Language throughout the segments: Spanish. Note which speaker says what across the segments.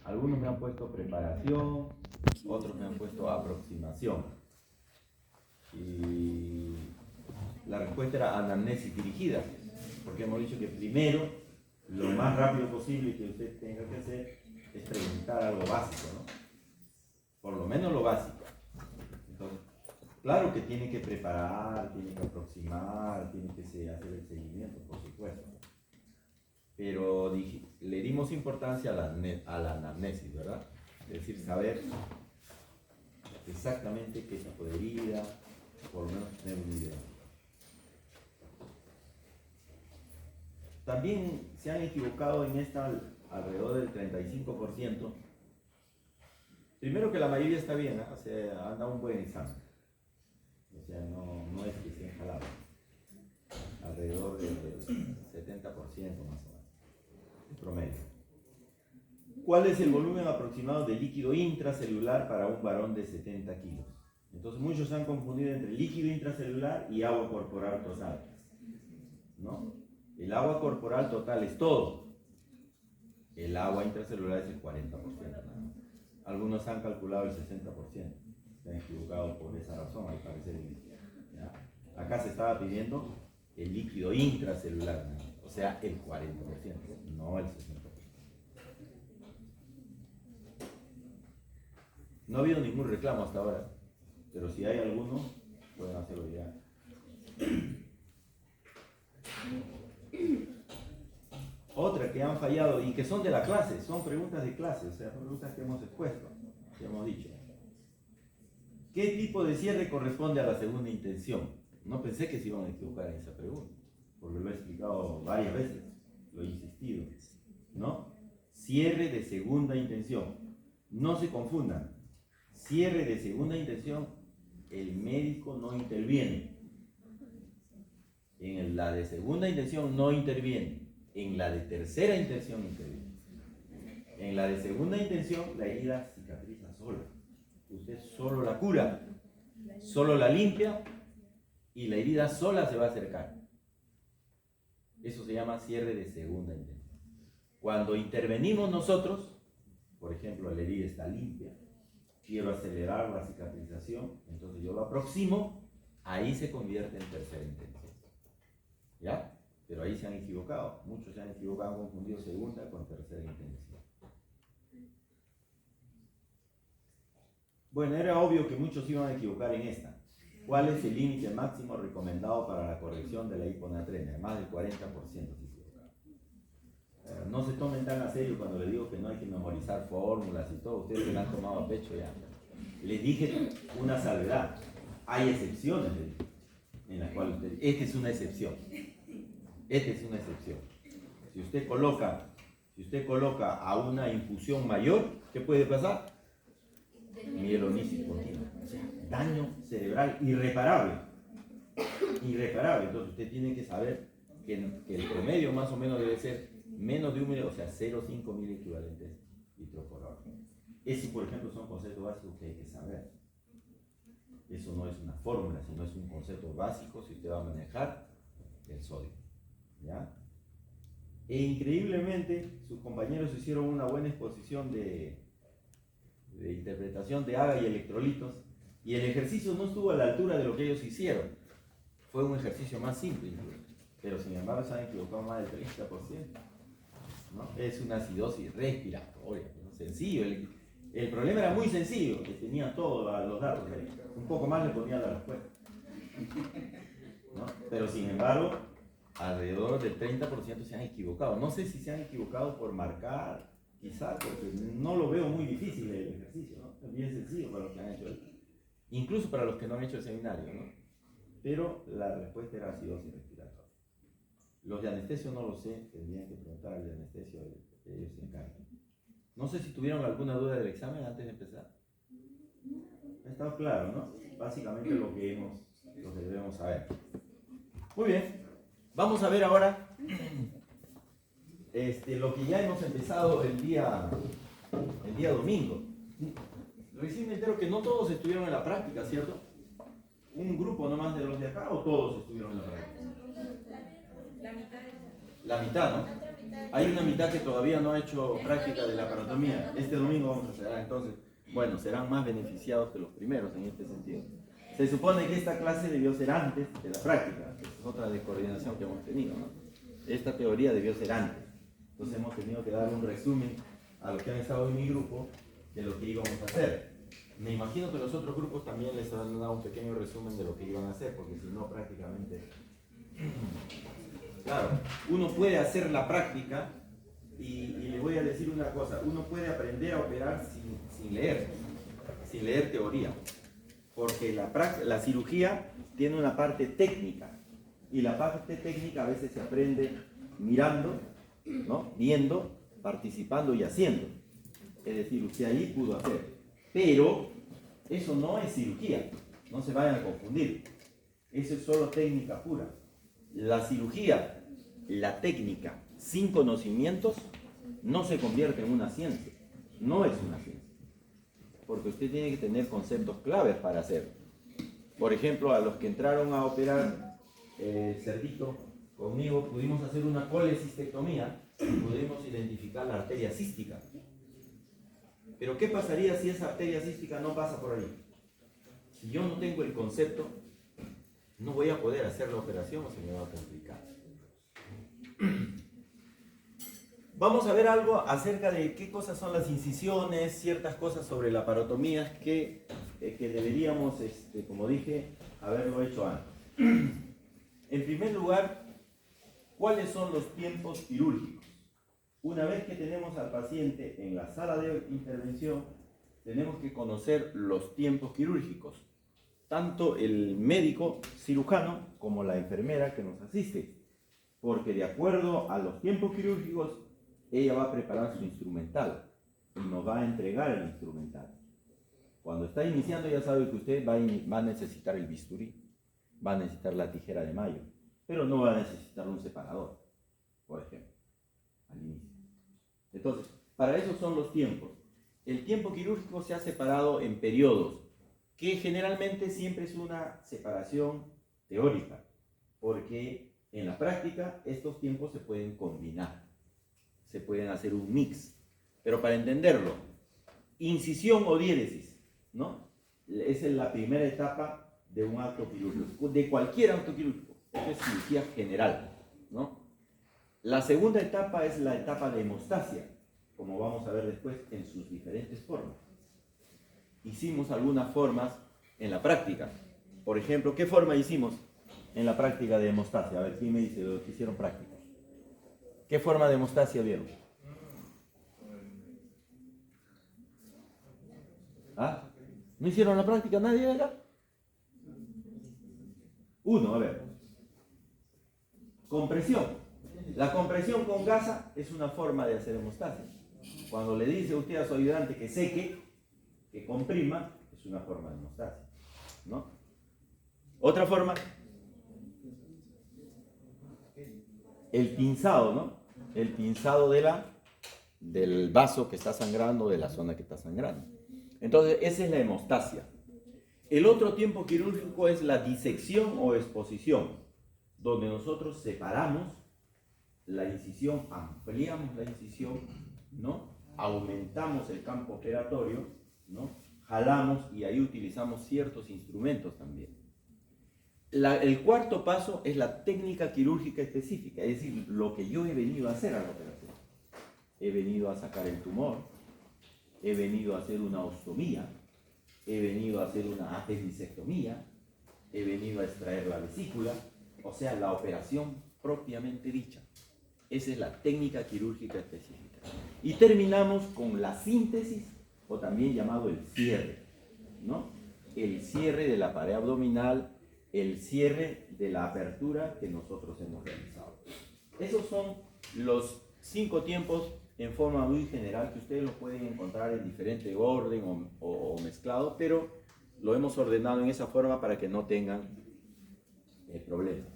Speaker 1: Algunos me han puesto preparación, otros me han puesto aproximación. Y la respuesta era anamnesis dirigida, porque hemos dicho que primero, lo más rápido posible que usted tenga que hacer es preguntar algo básico, ¿no? Por lo menos lo básico. Entonces, claro que tiene que preparar, tiene que aproximar, tiene que hacer el seguimiento, por supuesto. Pero le dimos importancia a la anamnesis, ¿verdad? Es decir, saber exactamente qué tipo de herida, por lo menos tener una idea. También se han equivocado en esta alrededor del 35%. Primero que la mayoría está bien, ¿eh? O sea, han dado un buen examen. O sea, no es que se han jalado. Alrededor del 70% más o menos. En promedio. ¿Cuál es el volumen aproximado de líquido intracelular para un varón de 70 kilos? Entonces muchos se han confundido entre líquido intracelular y agua corporal total, ¿no? El agua corporal total es todo. El agua intracelular es el 40%. ¿No? Algunos han calculado el 60%. Se han equivocado por esa razón, al parecer. ¿Ya? Acá se estaba pidiendo el líquido intracelular, ¿no? O sea, el 40%, no el 60%. No ha habido ningún reclamo hasta ahora, pero si hay alguno, pueden hacerlo ya. Otra que han fallado y que son de la clase, son preguntas de clase, o sea, preguntas que hemos expuesto, que hemos dicho. ¿Qué tipo de cierre corresponde a la segunda intención? No pensé que se iban a equivocar en esa pregunta, porque lo he explicado varias veces, lo he insistido, ¿no? Cierre de segunda intención. No se confundan. Cierre de segunda intención, el médico no interviene. En la de segunda intención no interviene. En la de tercera intención interviene. En la de segunda intención la herida cicatriza sola. Usted solo la cura, solo la limpia y la herida sola se va a acercar. Eso se llama cierre de segunda intención. Cuando intervenimos nosotros, por ejemplo, la herida está limpia, quiero acelerar la cicatrización, entonces yo lo aproximo, ahí se convierte en tercera intención. ¿Ya? Pero ahí se han equivocado. Muchos se han equivocado, han confundido segunda con tercera intención. Bueno, era obvio que muchos iban a equivocar en esta. ¿Cuál es el límite máximo recomendado para la corrección de la hiponatremia? Más del 40% se equivocaron. No se tomen tan a serio cuando les digo que no hay que memorizar fórmulas y todo. Ustedes se la han tomado a pecho ya. Les dije una salvedad. Hay excepciones en las cuales ustedes... Esta es una excepción. Esta es una excepción. Si usted coloca a una infusión mayor, ¿qué puede pasar? Mielonisis continua. O sea, daño cerebral irreparable. Irreparable. Entonces usted tiene que saber que el promedio más o menos debe ser menos de 1 mil, o sea, 0,5 mil equivalentes litros por hora. Ese, por ejemplo, son conceptos básicos que hay que saber. Eso no es una fórmula, sino es un concepto básico si usted va a manejar el sodio. ¿Ya? E increíblemente, sus compañeros hicieron una buena exposición de interpretación de AGA y electrolitos, y el ejercicio no estuvo a la altura de lo que ellos hicieron. Fue un ejercicio más simple, pero sin embargo se han equivocado más del 30%. ¿No? Es una acidosis respiratoria, ¿no? Sencillo. El problema era muy sencillo, que tenía todos los datos ahí. Un poco más le ponía la respuesta. ¿No? Pero sin embargo, alrededor del 30% se han equivocado. No sé si se han equivocado por marcar, quizás, porque no lo veo muy difícil el ejercicio, ¿no? Es bien sencillo para los que han hecho esto. Incluso para los que no han hecho el seminario, ¿no? Pero la respuesta era acidosis respiratoria. Los de anestesio no lo sé, tendrían que preguntar al de anestesio, ellos se encargan. No sé si tuvieron alguna duda del examen antes de empezar. Ha estado claro, ¿no? Básicamente lo que debemos saber. Muy bien, vamos a ver ahora lo que ya hemos empezado el día domingo. Recién me entero que no todos estuvieron en la práctica, ¿cierto? ¿Un grupo nomás de los de acá o todos estuvieron en la práctica? La mitad, ¿no? Hay una mitad que todavía no ha hecho práctica de la parotomía. Este domingo vamos a hacer, entonces, bueno, serán más beneficiados que los primeros en este sentido. Se supone que esta clase debió ser antes de la práctica. Esta es otra descoordinación que hemos tenido, ¿no? Esta teoría debió ser antes. Entonces hemos tenido que dar un resumen a los que han estado en mi grupo de lo que íbamos a hacer. Me imagino que los otros grupos también les han dado un pequeño resumen de lo que iban a hacer, porque si no, prácticamente... Claro, uno puede hacer la práctica y le voy a decir una cosa, uno puede aprender a operar sin leer teoría, porque la cirugía tiene una parte técnica y la parte técnica a veces se aprende mirando, ¿no? Viendo, participando y haciendo. Es decir, usted ahí pudo hacer, pero eso no es cirugía, no se vayan a confundir, eso es solo técnica pura. La cirugía, la técnica sin conocimientos no se convierte en una ciencia, no es una ciencia, porque usted tiene que tener conceptos claves para hacerlo. Por ejemplo, a los que entraron a operar cerdito conmigo, pudimos hacer una colecistectomía y pudimos identificar la arteria cística. Pero ¿qué pasaría si esa arteria cística no pasa por ahí? Si yo no tengo el concepto, no voy a poder hacer la operación o se me va a complicar. Vamos a ver algo acerca de qué cosas son las incisiones, ciertas cosas sobre la parotomía que deberíamos, como dije, haberlo hecho antes. En primer lugar, ¿cuáles son los tiempos quirúrgicos? Una vez que tenemos al paciente en la sala de intervención, tenemos que conocer los tiempos quirúrgicos, tanto el médico cirujano como la enfermera que nos asiste, porque de acuerdo a los tiempos quirúrgicos, ella va a preparar su instrumental y nos va a entregar el instrumental. Cuando está iniciando, ya sabe que usted va a necesitar el bisturí, va a necesitar la tijera de mayo, pero no va a necesitar un separador, por ejemplo, al inicio. Entonces, para eso son los tiempos. El tiempo quirúrgico se ha separado en periodos, que generalmente siempre es una separación teórica, porque en la práctica estos tiempos se pueden combinar, se pueden hacer un mix. Pero para entenderlo, incisión o diéresis, ¿no? Esa es la primera etapa de un acto quirúrgico, de cualquier acto quirúrgico, esto es cirugía general, ¿no? La segunda etapa es la etapa de hemostasia, como vamos a ver después en sus diferentes formas. Hicimos algunas formas en la práctica. Por ejemplo, ¿qué forma hicimos en la práctica de hemostasia? A ver, ¿quién me dice de los que hicieron prácticas? ¿Qué forma de hemostasia vieron? ¿Ah? ¿No hicieron la práctica nadie de acá? Uno, a ver. Compresión. La compresión con gasa es una forma de hacer hemostasia. Cuando le dice usted a su ayudante que seque, que comprima, es una forma de hemostasia, ¿no? Otra forma, el pinzado, ¿no? El pinzado del vaso que está sangrando, de la zona que está sangrando. Entonces, esa es la hemostasia. El otro tiempo quirúrgico es la disección o exposición, donde nosotros separamos la incisión, ampliamos la incisión, ¿no? Aumentamos el campo operatorio, ¿no? Jalamos y ahí utilizamos ciertos instrumentos también. El cuarto paso es la técnica quirúrgica específica, es decir, lo que yo he venido a hacer a la operación. He venido a sacar el tumor, he venido a hacer una ostomía, he venido a hacer una apendicectomía, he venido a extraer la vesícula, o sea, la operación propiamente dicha. Esa es la técnica quirúrgica específica. Y terminamos con la síntesis, o también llamado el cierre, ¿no? El cierre de la pared abdominal, el cierre de la apertura que nosotros hemos realizado. Esos son los 5 tiempos en forma muy general que ustedes los pueden encontrar en diferente orden o mezclado, pero lo hemos ordenado en esa forma para que no tengan problemas.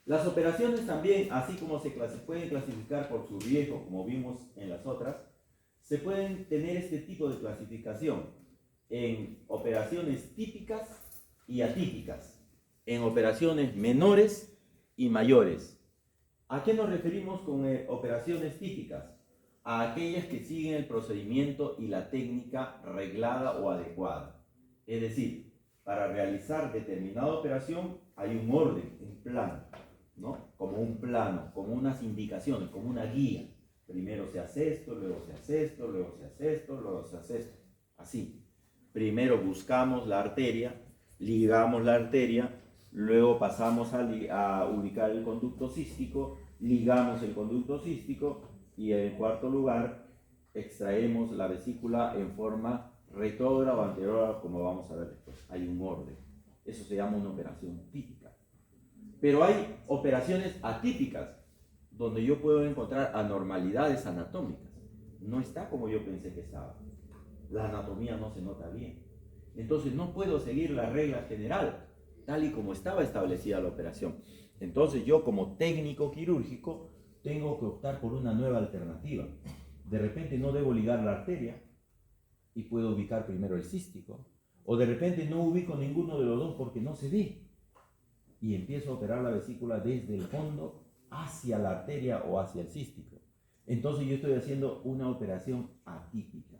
Speaker 1: Las operaciones también, así como se pueden clasificar por su riesgo, como vimos en las otras, se pueden tener este tipo de clasificación en operaciones típicas y atípicas, en operaciones menores y mayores, ¿A qué nos referimos con operaciones típicas? A aquellas que siguen el procedimiento y la técnica reglada o adecuada. Es decir, para realizar determinada operación hay un orden, un plan, ¿no? Como un plano, como unas indicaciones, como una guía. Primero se hace esto, luego se hace esto, luego se hace esto, luego se hace esto. Así. Primero buscamos la arteria, ligamos la arteria, luego pasamos a ubicar el conducto cístico, ligamos el conducto cístico y en cuarto lugar extraemos la vesícula en forma retrógrada o anterior, como vamos a ver después. Hay un orden. Eso se llama una operación típica. Pero hay operaciones atípicas, donde yo puedo encontrar anormalidades anatómicas. No está como yo pensé que estaba. La anatomía no se nota bien. Entonces no puedo seguir la regla general, tal y como estaba establecida la operación. Entonces yo, como técnico quirúrgico, tengo que optar por una nueva alternativa. De repente no debo ligar la arteria y puedo ubicar primero el cístico. O de repente no ubico ninguno de los dos porque no se ve. Y empiezo a operar la vesícula desde el fondo hacia la arteria o hacia el cístico. Entonces yo estoy haciendo una operación atípica.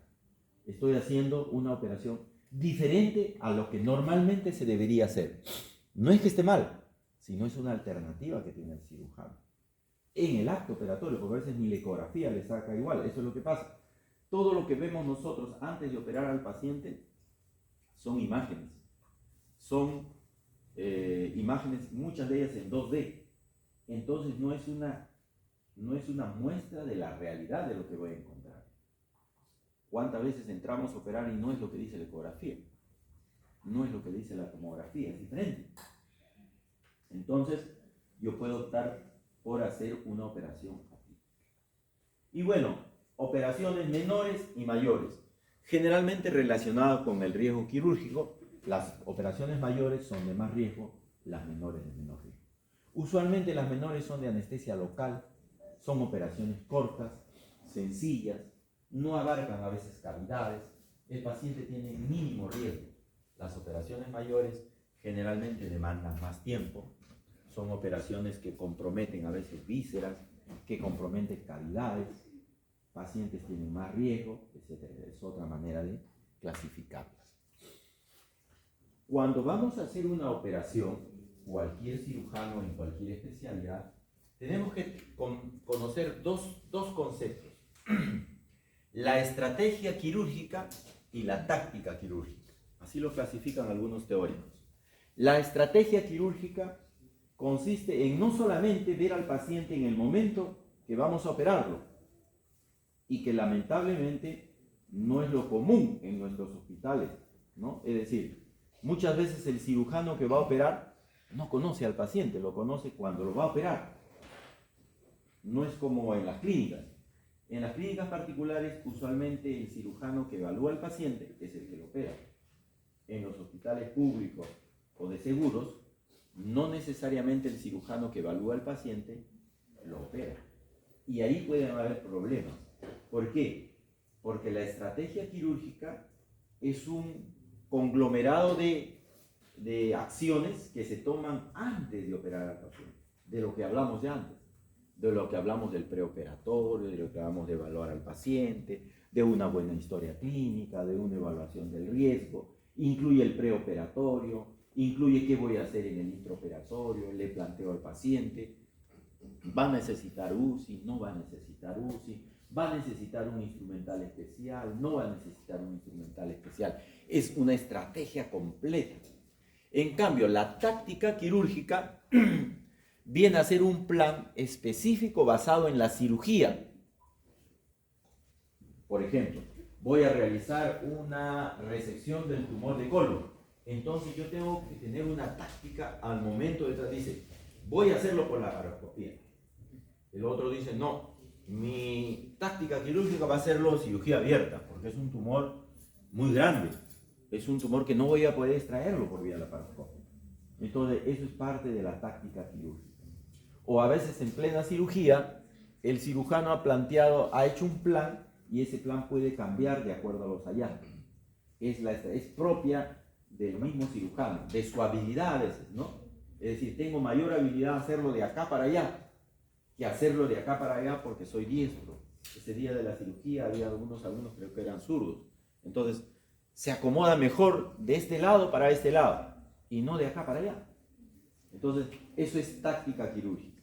Speaker 1: Estoy haciendo una operación diferente a lo que normalmente se debería hacer. No es que esté mal, sino es una alternativa que tiene el cirujano. En el acto operatorio, porque a veces ni la ecografía le saca igual, eso es lo que pasa. Todo lo que vemos nosotros antes de operar al paciente son imágenes. Son imágenes, muchas de ellas en 2D. Entonces no es una muestra de la realidad de lo que voy a encontrar. ¿Cuántas veces entramos a operar y no es lo que dice la ecografía? No es lo que dice la tomografía, es diferente. Entonces, yo puedo optar por hacer una operación atípica. Y bueno, operaciones menores y mayores. Generalmente relacionadas con el riesgo quirúrgico, las operaciones mayores son de más riesgo, las menores de menor riesgo. Usualmente las menores son de anestesia local, son operaciones cortas, sencillas, no abarcan a veces cavidades, el paciente tiene mínimo riesgo. Las operaciones mayores generalmente demandan más tiempo, son operaciones que comprometen a veces vísceras, que comprometen cavidades, pacientes tienen más riesgo, etc. Es otra manera de clasificarlas. Cuando vamos a hacer una operación, cualquier cirujano en cualquier especialidad, tenemos que conocer dos conceptos. La estrategia quirúrgica y la táctica quirúrgica. Así lo clasifican algunos teóricos. La estrategia quirúrgica consiste en no solamente ver al paciente en el momento que vamos a operarlo, y que lamentablemente no es lo común en nuestros hospitales, ¿no? Es decir, muchas veces el cirujano que va a operar no conoce al paciente, lo conoce cuando lo va a operar. No es como en las clínicas. En las clínicas particulares, usualmente el cirujano que evalúa al paciente es el que lo opera. En los hospitales públicos o de seguros, no necesariamente el cirujano que evalúa al paciente lo opera. Y ahí pueden haber problemas. ¿Por qué? Porque la estrategia quirúrgica es un conglomerado de acciones que se toman antes de operar al paciente, de lo que hablamos de antes, de lo que hablamos del preoperatorio, de lo que hablamos de evaluar al paciente, de una buena historia clínica, de una evaluación del riesgo, incluye el preoperatorio, incluye qué voy a hacer en el intraoperatorio, le planteo al paciente, va a necesitar UCI, no va a necesitar UCI, va a necesitar un instrumental especial, no va a necesitar un instrumental especial. Es una estrategia completa. En cambio, la táctica quirúrgica viene a ser un plan específico basado en la cirugía. Por ejemplo, voy a realizar una resección del tumor de colon. Entonces yo tengo que tener una táctica al momento de dice, voy a hacerlo por la laparoscopía. El otro dice, no, mi táctica quirúrgica va a hacerlo cirugía abierta, porque es un tumor muy grande. Es un tumor que no voy a poder extraerlo por vía laparoscópica. Entonces, eso es parte de la táctica quirúrgica. O a veces en plena cirugía, el cirujano ha hecho un plan y ese plan puede cambiar de acuerdo a los hallazgos. Es propia del mismo cirujano, de su habilidad a veces, ¿no? Es decir, tengo mayor habilidad a hacerlo de acá para allá. que hacerlo de acá para allá porque soy diestro. Ese día de la cirugía había algunos alumnos, creo que eran zurdos. Entonces, se acomoda mejor de este lado para este lado y no de acá para allá. Entonces, eso es táctica quirúrgica.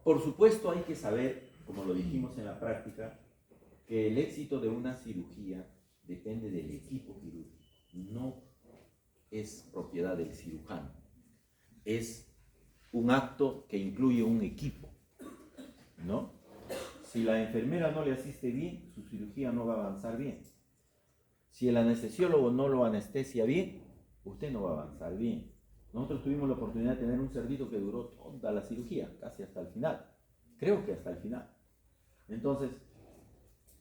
Speaker 1: Por supuesto, hay que saber, como lo dijimos en la práctica, que el éxito de una cirugía depende del equipo quirúrgico. No es propiedad del cirujano. Es un acto que incluye un equipo, ¿no? Si la enfermera no le asiste bien, su cirugía no va a avanzar bien. Si el anestesiólogo no lo anestesia bien, usted no va a avanzar bien. Nosotros tuvimos la oportunidad de tener un cerdito que duró toda la cirugía, casi hasta el final. Creo que hasta el final. Entonces,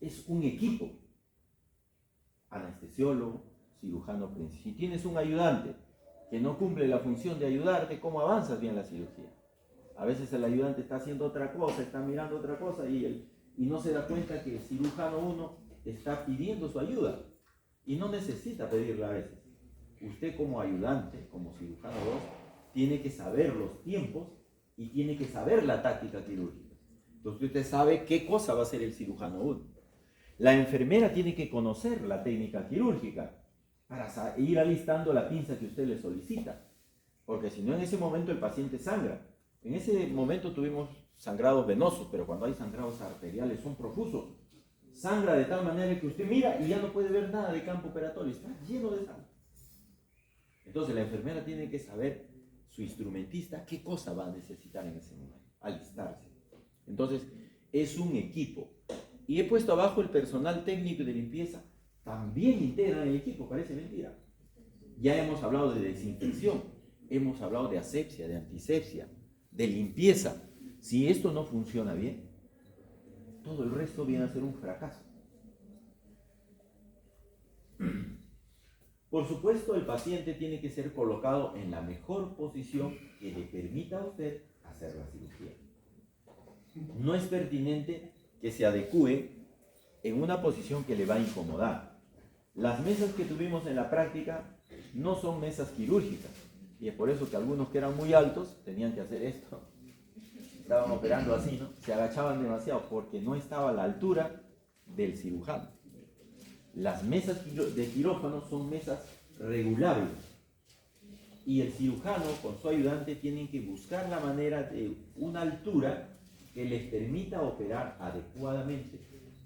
Speaker 1: es un equipo. Anestesiólogo, cirujano principal. Si tienes un ayudante que no cumple la función de ayudarte, ¿cómo avanzas bien la cirugía? A veces el ayudante está haciendo otra cosa, está mirando otra cosa y no se da cuenta que el cirujano 1 está pidiendo su ayuda y no necesita pedirla a veces. Usted como ayudante, como cirujano 2, tiene que saber los tiempos y tiene que saber la táctica quirúrgica. Entonces usted sabe qué cosa va a hacer el cirujano 1. La enfermera tiene que conocer la técnica quirúrgica para ir alistando la pinza que usted le solicita, porque si no en ese momento el paciente sangra. En ese momento tuvimos sangrados venosos, pero cuando hay sangrados arteriales son profusos. Sangra de tal manera que usted mira y ya no puede ver nada de campo operatorio, está lleno de sangre. Entonces la enfermera tiene que saber, su instrumentista, qué cosa va a necesitar en ese momento, alistarse. Entonces es un equipo. Y he puesto abajo el personal técnico de limpieza, también integran el equipo, parece mentira. Ya hemos hablado de desinfección, hemos hablado de asepsia, de antisepsia, de limpieza. Si esto no funciona bien, todo el resto viene a ser un fracaso. Por supuesto, el paciente tiene que ser colocado en la mejor posición que le permita a usted hacer la cirugía. No es pertinente que se adecue en una posición que le va a incomodar. Las mesas que tuvimos en la práctica no son mesas quirúrgicas, y es por eso que algunos que eran muy altos tenían que hacer esto. Estaban operando así, ¿no? Se agachaban demasiado porque no estaba a la altura del cirujano. Las mesas de quirófano son mesas regulables y el cirujano con su ayudante tienen que buscar la manera de una altura que les permita operar adecuadamente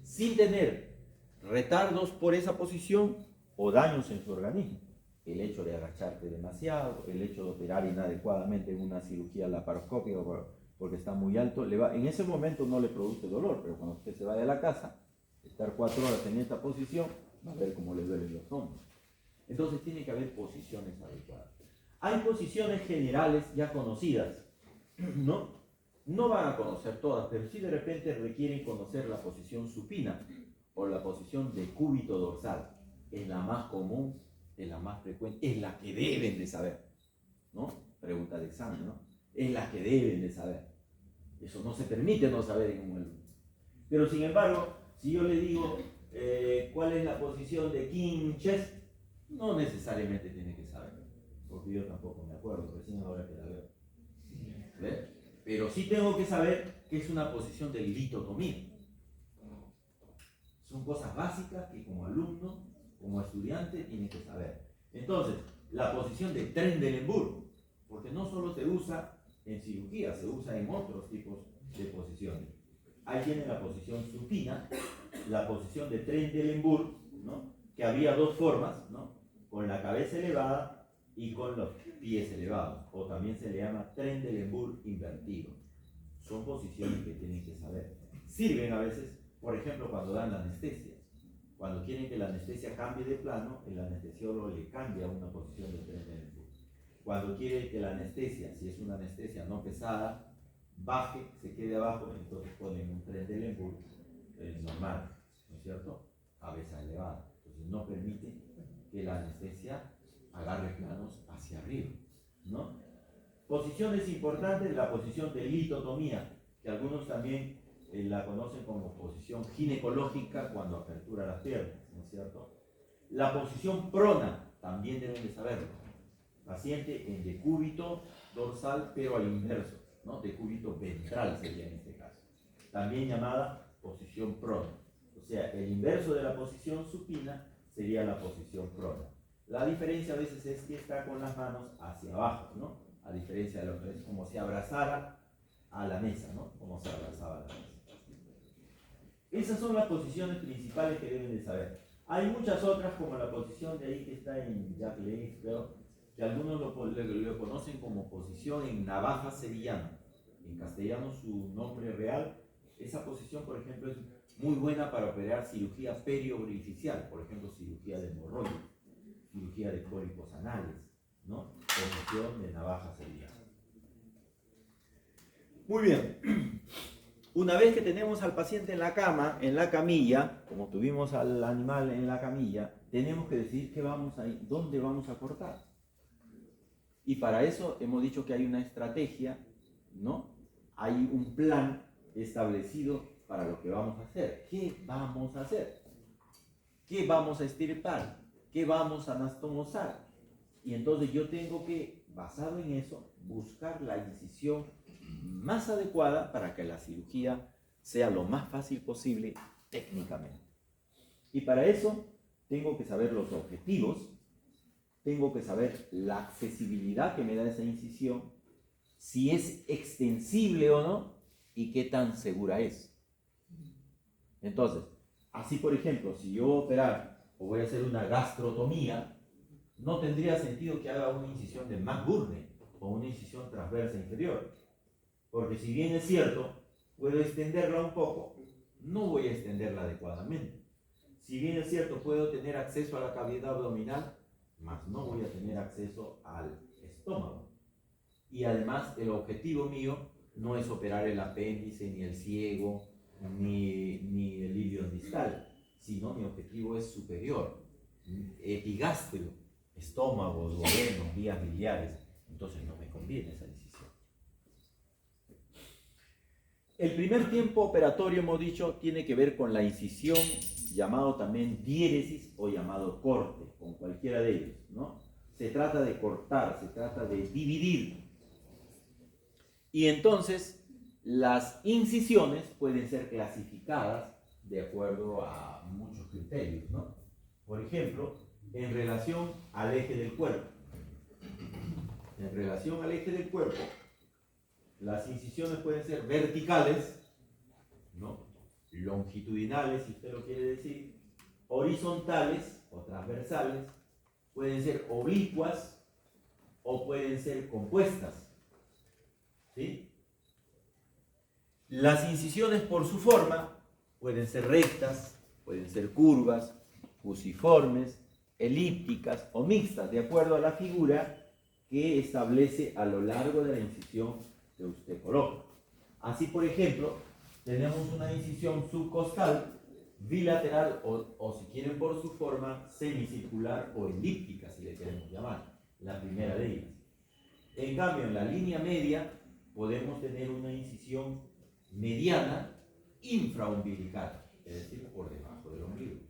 Speaker 1: sin tener retardos por esa posición o daños en su organismo. El hecho de agacharte demasiado, el hecho de operar inadecuadamente en una cirugía laparoscópica porque está muy alto, en ese momento no le produce dolor, pero cuando usted se vaya a la casa, estar 4 horas en esta posición, va a ver cómo le duelen los hombros. Entonces tiene que haber posiciones adecuadas. Hay posiciones generales ya conocidas, ¿no? No van a conocer todas, pero sí de repente requieren conocer la posición supina o la posición de cúbito dorsal. Es la más común, es la más frecuente, es la que deben de saber, ¿no? Pregunta de examen, ¿no? Es la que deben de saber. Eso no se permite no saber en un alumno. Pero sin embargo, si yo le digo cuál es la posición de king chest, no necesariamente tiene que saber, porque yo tampoco me acuerdo, recién ahora que la veo. ¿Ves? Pero sí tengo que saber que es una posición de litotomía. Son cosas básicas que como alumno, como estudiante, tiene que saber. Entonces, la posición de Trendelenburg, porque no solo se usa en cirugía, se usa en otros tipos de posiciones. Ahí tiene la posición supina, la posición de Trendelenburg, ¿no? Que había dos formas, ¿no? Con la cabeza elevada y con los pies elevados, o también se le llama Trendelenburg invertido. Son posiciones que tienen que saber. Sirven a veces, por ejemplo, cuando dan la anestesia. Cuando quieren que la anestesia cambie de plano, el anestesiólogo le cambia a una posición de Trendelenburg. Cuando quiere que la anestesia, si es una anestesia no pesada, baje, se quede abajo, entonces ponen un Trendelenburg normal, ¿no es cierto? Cabeza elevada. Entonces no permite que la anestesia agarre planos hacia arriba, ¿no? Posiciones importantes, la posición de litotomía, que algunos también la conocen como posición ginecológica cuando apertura las piernas, ¿no es cierto? La posición prona, también deben de saberlo. Paciente en decúbito dorsal, pero al inverso. ¿no? Decúbito ventral sería en este caso. También llamada posición prona. O sea, el inverso de la posición supina sería la posición prona. La diferencia a veces es que está con las manos hacia abajo, ¿no? A diferencia de lo que es como si abrazara a la mesa, ¿no? Como se abrazaba a la mesa. Esas son las posiciones principales que deben de saber. Hay muchas otras, como la posición de ahí que está en Jack Lane, creo, que algunos lo conocen como posición en navaja sevillana. En castellano su nombre real. Esa posición, por ejemplo, es muy buena para operar cirugía periorificial, por ejemplo, cirugía de hemorroides, cirugía de pólipos anales, ¿no? Posición de navaja sevillana. Muy bien. Una vez que tenemos al paciente en la cama, en la camilla, como tuvimos al animal en la camilla, tenemos que decidir dónde vamos a cortar. Y para eso hemos dicho que hay una estrategia, ¿no? Hay un plan establecido para lo que vamos a hacer. ¿Qué vamos a hacer? ¿Qué vamos a extirpar? ¿Qué vamos a anastomosar? Y entonces yo tengo que, basado en eso, buscar la incisión más adecuada para que la cirugía sea lo más fácil posible técnicamente. Y para eso tengo que saber los objetivos, tengo que saber la accesibilidad que me da esa incisión, si es extensible o no y qué tan segura es. Entonces, así por ejemplo, si yo voy a operar o voy a hacer una gastrotomía, no tendría sentido que haga una incisión de McBurney o una incisión transversa inferior. Porque si bien es cierto, puedo extenderla un poco, no voy a extenderla adecuadamente. Si bien es cierto, puedo tener acceso a la cavidad abdominal, mas no voy a tener acceso al estómago. Y además, el objetivo mío no es operar el apéndice, ni el ciego, ni el ilion distal, sino mi objetivo es superior, epigastrio, estómago, duodeno, vías biliares. Entonces no me conviene esa decisión. El primer tiempo operatorio, hemos dicho, tiene que ver con la incisión, llamado también diéresis o llamado corte, con cualquiera de ellos, ¿no? Se trata de cortar, se trata de dividir. Y entonces, las incisiones pueden ser clasificadas de acuerdo a muchos criterios, ¿no? Por ejemplo, en relación al eje del cuerpo. En relación al eje del cuerpo, las incisiones pueden ser verticales, ¿no? Longitudinales, si usted lo quiere decir, horizontales o transversales, pueden ser oblicuas o pueden ser compuestas, ¿sí? Las incisiones por su forma pueden ser rectas, pueden ser curvas, fusiformes, elípticas o mixtas, de acuerdo a la figura que establece a lo largo de la incisión que usted coloca. Así, por ejemplo, tenemos una incisión subcostal, bilateral o si quieren por su forma, semicircular o elíptica, si le queremos llamar, la primera de ellas. En cambio, en la línea media podemos tener una incisión mediana infraumbilical, es decir, por debajo del ombligo.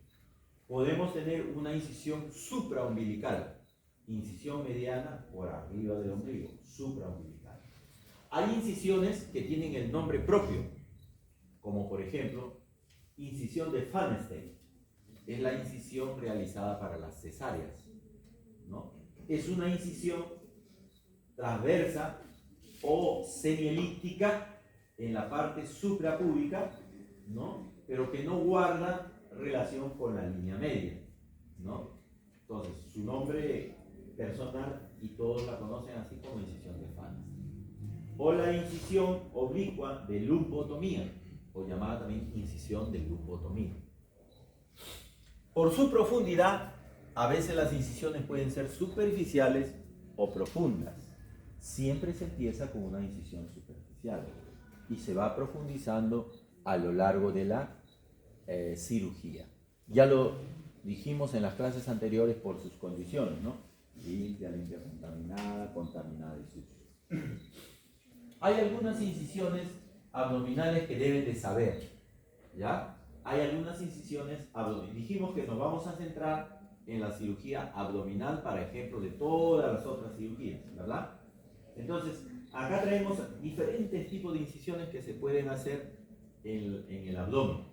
Speaker 1: Podemos tener una incisión supraumbilical, incisión mediana por arriba del ombligo, supraumbilical. Hay incisiones que tienen el nombre propio, como por ejemplo, incisión de Fallenstein. Es la incisión realizada para las cesáreas, ¿no? Es una incisión transversa o semielíptica en la parte suprapúbica, ¿no? Pero que no guarda relación con la línea media, ¿no? Entonces, su nombre personal y todos la conocen así como incisión de Fallenstein. O la incisión oblicua de lupotomía, o llamada también incisión de lupotomía. Por su profundidad, a veces las incisiones pueden ser superficiales o profundas. Siempre se empieza con una incisión superficial y se va profundizando a lo largo de la cirugía. Ya lo dijimos en las clases anteriores por sus condiciones, ¿no? Limpia, contaminada y sucia. Hay algunas incisiones abdominales que deben de saber, ¿ya? Hay algunas incisiones abdominales. Dijimos que nos vamos a centrar en la cirugía abdominal para ejemplo de todas las otras cirugías, ¿verdad? Entonces, Acá traemos diferentes tipos de incisiones que se pueden hacer en el abdomen,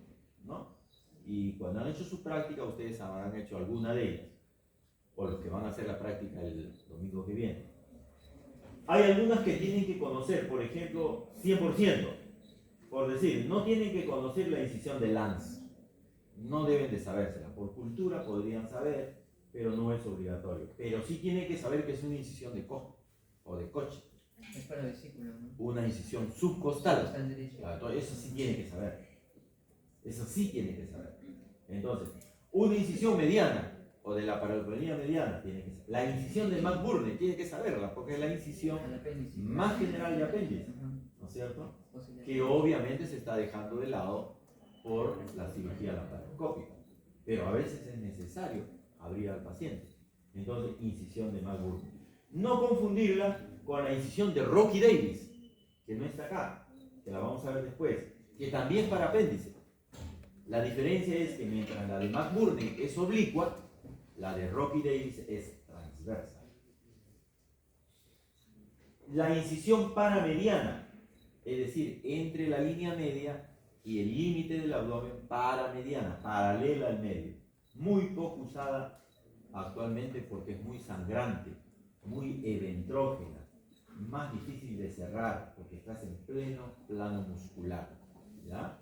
Speaker 1: ¿no? Y cuando han hecho su práctica, ustedes habrán hecho alguna de ellas, o los que van a hacer la práctica el domingo que viene. Hay algunas que tienen que conocer, por ejemplo, 100%, por decir, no tienen que conocer la incisión de Lanz, no deben de sabérsela, por cultura podrían saber, pero no es obligatorio. Pero sí tienen que saber que es una incisión de cojo o de coche.
Speaker 2: Es para vesícula, ¿no?
Speaker 1: Una incisión subcostal.
Speaker 2: Costal derecho.
Speaker 1: Claro, eso sí tiene que saber. Eso sí tiene que saber. Entonces, una incisión mediana o de la paraleloplanía mediana tiene que saber. La incisión de McBurney tiene que saberla porque es la incisión
Speaker 2: Al apéndice.
Speaker 1: más general de apéndice,
Speaker 2: Ajá.
Speaker 1: ¿no es cierto?
Speaker 2: Posible.
Speaker 1: Que obviamente se está dejando de lado por la cirugía laparoscópica. Pero a veces es necesario abrir al paciente. Entonces, incisión de McBurney. No confundirla con la incisión de Rocky Davis, que no está acá, que la vamos a ver después, que también es para apéndice. La diferencia es que mientras la de McBurney es oblicua, la de Rocky Davis es transversa. La incisión paramediana, es decir, entre la línea media y el límite del abdomen, paramediana, paralela al medio. Muy poco usada actualmente porque es muy sangrante, muy eventrógena, más difícil de cerrar porque estás en pleno plano muscular, ¿ya?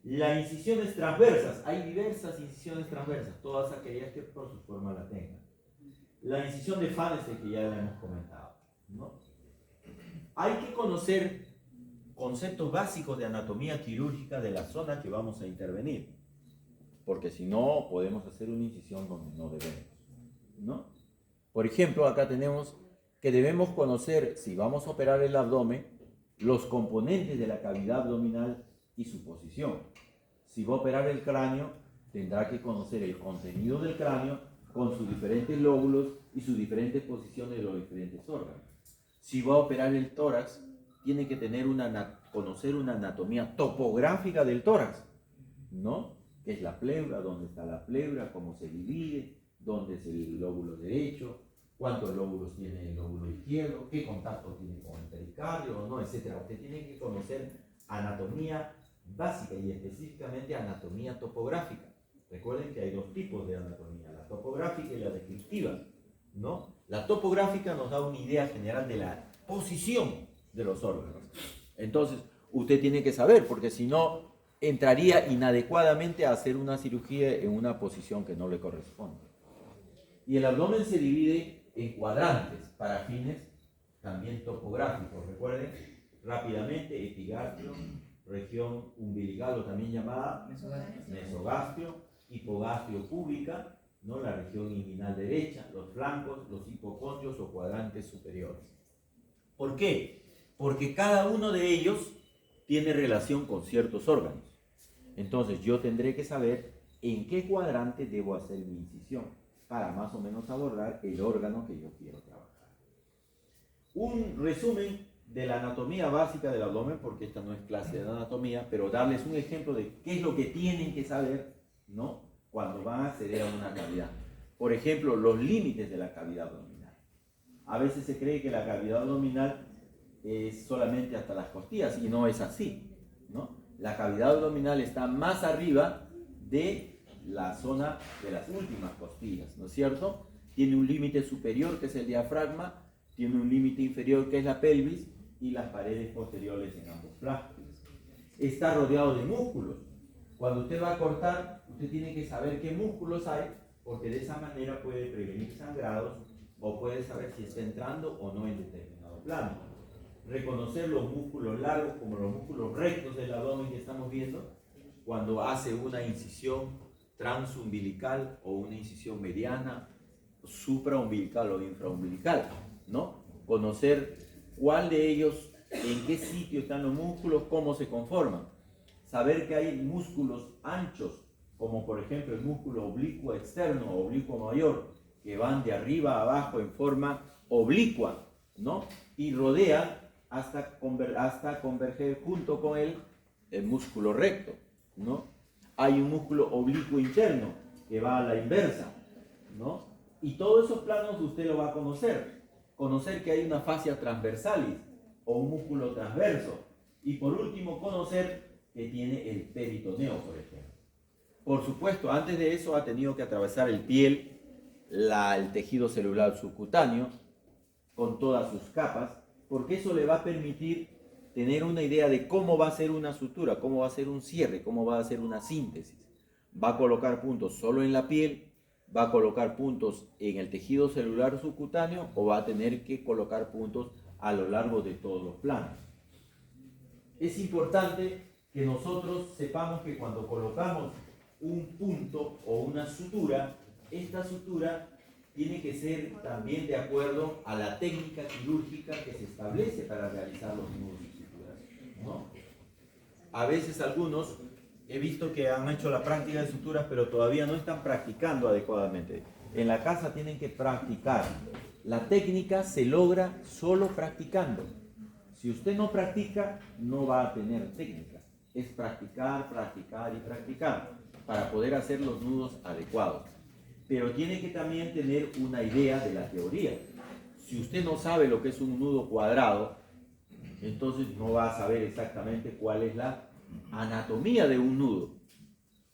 Speaker 1: Las incisiones transversas, hay diversas incisiones transversas, todas aquellas que por su forma la tengan. La incisión de Fanese, que ya la hemos comentado, ¿no? Hay que conocer conceptos básicos de anatomía quirúrgica de la zona que vamos a intervenir, porque si no podemos hacer una incisión donde no debemos, ¿no? Por ejemplo, acá tenemos que debemos conocer, si vamos a operar el abdomen, los componentes de la cavidad abdominal y su posición. Si va a operar el cráneo, tendrá que conocer el contenido del cráneo con sus diferentes lóbulos y sus diferentes posiciones de los diferentes órganos. Si va a operar el tórax, tiene que tener conocer una anatomía topográfica del tórax, ¿no? Que es la pleura, dónde está la pleura, cómo se divide, dónde es el lóbulo derecho, cuántos lóbulos tiene el lóbulo izquierdo, qué contacto tiene con el pericardio, ¿no? Etcétera. Usted tiene que conocer anatomía básica y específicamente anatomía topográfica. Recuerden que hay dos tipos de anatomía, la topográfica y la descriptiva, ¿no? La topográfica nos da una idea general de la posición de los órganos. Entonces, usted tiene que saber, porque si no, entraría inadecuadamente a hacer una cirugía en una posición que no le corresponde. Y el abdomen se divide en cuadrantes para fines también topográficos. Recuerden rápidamente: epigastrio, región umbilical o también llamada mesogastrio, hipogastrio púbica, ¿no? La región inguinal derecha, los flancos, los hipocondrios o cuadrantes superiores. ¿Por qué? Porque cada uno de ellos tiene relación con ciertos órganos. Entonces yo tendré que saber en qué cuadrante debo hacer mi incisión para más o menos abordar el órgano que yo quiero trabajar. Un resumen de la anatomía básica del abdomen, porque esta no es clase de anatomía, pero darles un ejemplo de qué es lo que tienen que saber, ¿no? Cuando van a acceder a una cavidad. Por ejemplo, los límites de la cavidad abdominal. A veces se cree que la cavidad abdominal es solamente hasta las costillas y no es así, ¿no? La cavidad abdominal está más arriba de la zona de las últimas costillas, ¿no es cierto? Tiene un límite superior que es el diafragma, tiene un límite inferior que es la pelvis y las paredes posteriores en ambos flancos. Está rodeado de músculos. Cuando usted va a cortar, usted tiene que saber qué músculos hay, porque de esa manera puede prevenir sangrados o puede saber si está entrando o no en determinado plano. Reconocer los músculos largos como los músculos rectos del abdomen que estamos viendo cuando hace una incisión transumbilical o una incisión mediana, supraumbilical o infraumbilical, ¿no? Conocer cuál de ellos, en qué sitio están los músculos, cómo se conforman. Saber que hay músculos anchos, como por ejemplo el músculo oblicuo externo o oblicuo mayor, que van de arriba a abajo en forma oblicua, ¿no? Y rodean hasta converger junto con el músculo recto, ¿no? Hay un músculo oblicuo interno que va a la inversa, ¿no? Y todos esos planos usted lo va a conocer. Conocer que hay una fascia transversalis, o un músculo transverso. Y por último, conocer que tiene el peritoneo, por ejemplo. Por supuesto, antes de eso ha tenido que atravesar el piel, el tejido celular subcutáneo, con todas sus capas, porque eso le va a permitir tener una idea de cómo va a ser una sutura, cómo va a ser un cierre, cómo va a ser una síntesis. Va a colocar puntos solo en la piel, va a colocar puntos en el tejido celular subcutáneo o va a tener que colocar puntos a lo largo de todos los planos. Es importante que nosotros sepamos que cuando colocamos un punto o una sutura, esta sutura tiene que ser también de acuerdo a la técnica quirúrgica que se establece para realizar los nudos y suturas, ¿no? A veces algunos he visto que han hecho la práctica de suturas, pero todavía no están practicando adecuadamente. En la casa tienen que practicar. La técnica se logra solo practicando. Si usted no practica, no va a tener técnica. Es practicar, practicar y practicar para poder hacer los nudos adecuados. Pero tiene que también tener una idea de la teoría. Si usted no sabe lo que es un nudo cuadrado, entonces no va a saber exactamente cuál es la anatomía de un nudo.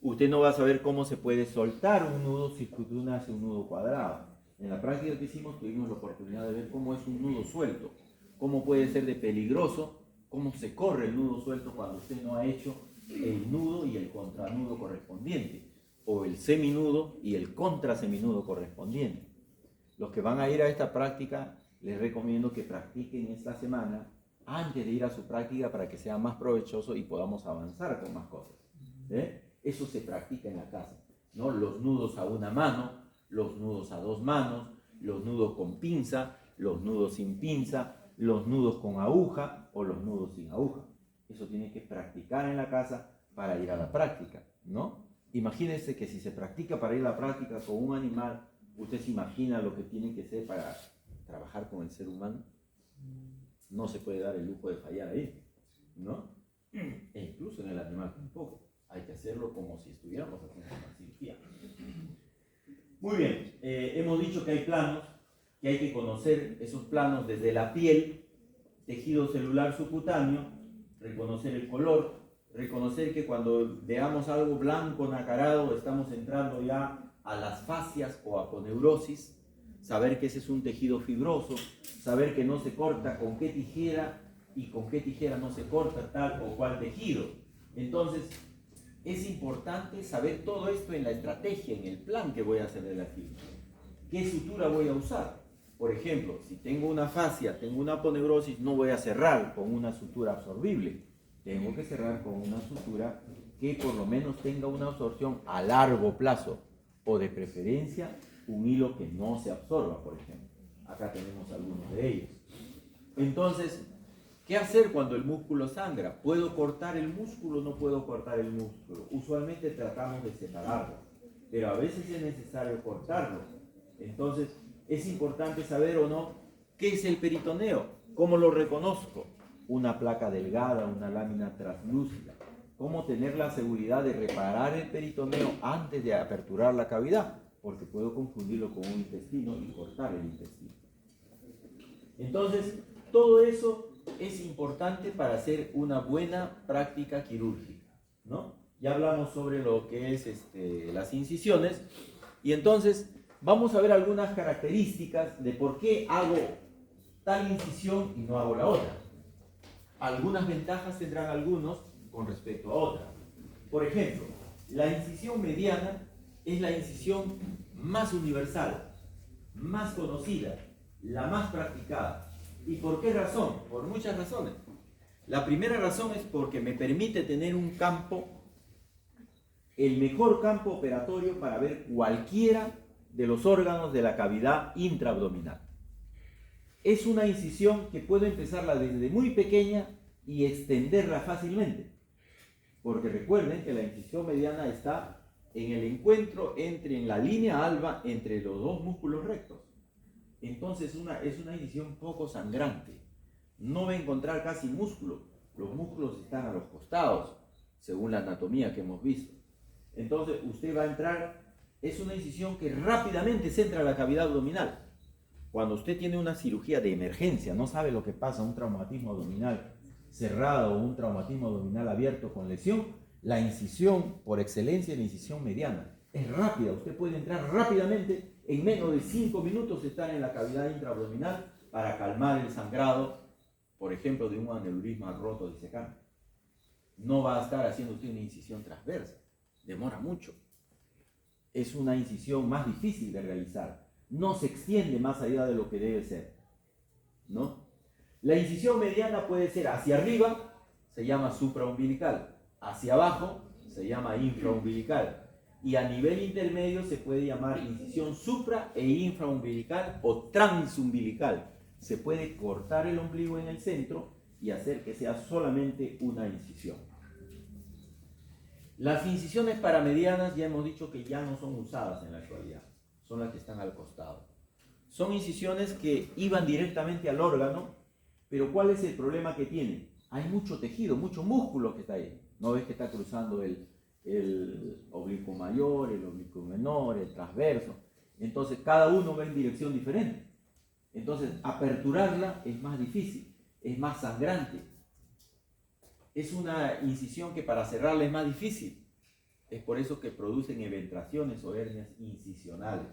Speaker 1: Usted no va a saber cómo se puede soltar un nudo si usted hace un nudo cuadrado. En la práctica que hicimos tuvimos la oportunidad de ver cómo es un nudo suelto, cómo puede ser de peligroso, cómo se corre el nudo suelto cuando usted no ha hecho el nudo y el contranudo correspondiente, o el seminudo y el contraseminudo correspondiente. Los que van a ir a esta práctica, les recomiendo que practiquen esta semana antes de ir a su práctica para que sea más provechoso y podamos avanzar con más cosas. Eso se practica en la casa, ¿no? Los nudos a una mano, los nudos a dos manos, los nudos con pinza, los nudos sin pinza, los nudos con aguja o los nudos sin aguja. Eso tiene que practicar en la casa para ir a la práctica, ¿no? Imagínense que si se practica para ir a la práctica con un animal, usted se imagina lo que tiene que ser para trabajar con el ser humano. No se puede dar el lujo de fallar ahí, ¿no? E incluso en el animal tampoco. Hay que hacerlo como si estuviéramos haciendo una cirugía. Muy bien, hemos dicho que hay planos, que hay que conocer esos planos desde la piel, tejido celular subcutáneo, reconocer el color, reconocer que cuando veamos algo blanco nacarado estamos entrando ya a las fascias o aponeurosis, saber que ese es un tejido fibroso, saber que no se corta con qué tijera y con qué tijera no se corta tal o cual tejido. Entonces, es importante saber todo esto en la estrategia, en el plan que voy a hacer de la quirúrgica. ¿Qué sutura voy a usar? Por ejemplo, si tengo una fascia, tengo una aponeurosis, no voy a cerrar con una sutura absorbible. Tengo que cerrar con una sutura que por lo menos tenga una absorción a largo plazo, o de preferencia un hilo que no se absorba, por ejemplo. Acá tenemos algunos de ellos. Entonces, ¿qué hacer cuando el músculo sangra? ¿Puedo cortar el músculo o no puedo cortar el músculo? Usualmente tratamos de separarlo, pero a veces es necesario cortarlo. Entonces, es importante saber o no qué es el peritoneo, cómo lo reconozco. Una placa delgada, una lámina translúcida. Cómo tener la seguridad de reparar el peritoneo antes de aperturar la cavidad, porque puedo confundirlo con un intestino y cortar el intestino. Entonces, todo eso es importante para hacer una buena práctica quirúrgica, ¿no? Ya hablamos sobre lo que es las incisiones, y entonces vamos a ver algunas características de por qué hago tal incisión y no hago la otra. Algunas ventajas tendrán algunos con respecto a otras. Por ejemplo, la incisión mediana es la incisión más universal, más conocida, la más practicada. ¿Y por qué razón? Por muchas razones. La primera razón es porque me permite tener un campo, el mejor campo operatorio para ver cualquiera de los órganos de la cavidad intraabdominal. Es una incisión que puedo empezarla desde muy pequeña y extenderla fácilmente. Porque recuerden que la incisión mediana está en el encuentro en la línea alba entre los dos músculos rectos. Entonces es una incisión poco sangrante. No va a encontrar casi músculo. Los músculos están a los costados, según la anatomía que hemos visto. Entonces usted va a entrar, es una incisión que rápidamente se entra a la cavidad abdominal. Cuando usted tiene una cirugía de emergencia, no sabe lo que pasa, un traumatismo abdominal cerrado o un traumatismo abdominal abierto con lesión, la incisión, por excelencia, la incisión mediana, es rápida. Usted puede entrar rápidamente, en menos de 5 minutos estar en la cavidad intraabdominal para calmar el sangrado, por ejemplo, de un aneurisma roto disecante. No va a estar haciendo usted una incisión transversa, demora mucho. Es una incisión más difícil de realizar, no se extiende más allá de lo que debe ser, ¿no? La incisión mediana puede ser hacia arriba, se llama supraumbilical, hacia abajo se llama infraumbilical, y a nivel intermedio se puede llamar incisión supra e infraumbilical o transumbilical. Se puede cortar el ombligo en el centro y hacer que sea solamente una incisión. Las incisiones paramedianas ya hemos dicho que ya no son usadas en la actualidad, son las que están al costado. Son incisiones que iban directamente al órgano, pero ¿cuál es el problema que tienen? Hay mucho tejido, mucho músculo que está ahí. ¿No ves que está cruzando el oblicuo mayor, el oblicuo menor, el transverso? Entonces cada uno va en dirección diferente. Entonces aperturarla es más difícil, es más sangrante. Es una incisión que para cerrarla es más difícil. Es por eso que producen eventraciones o hernias incisionales.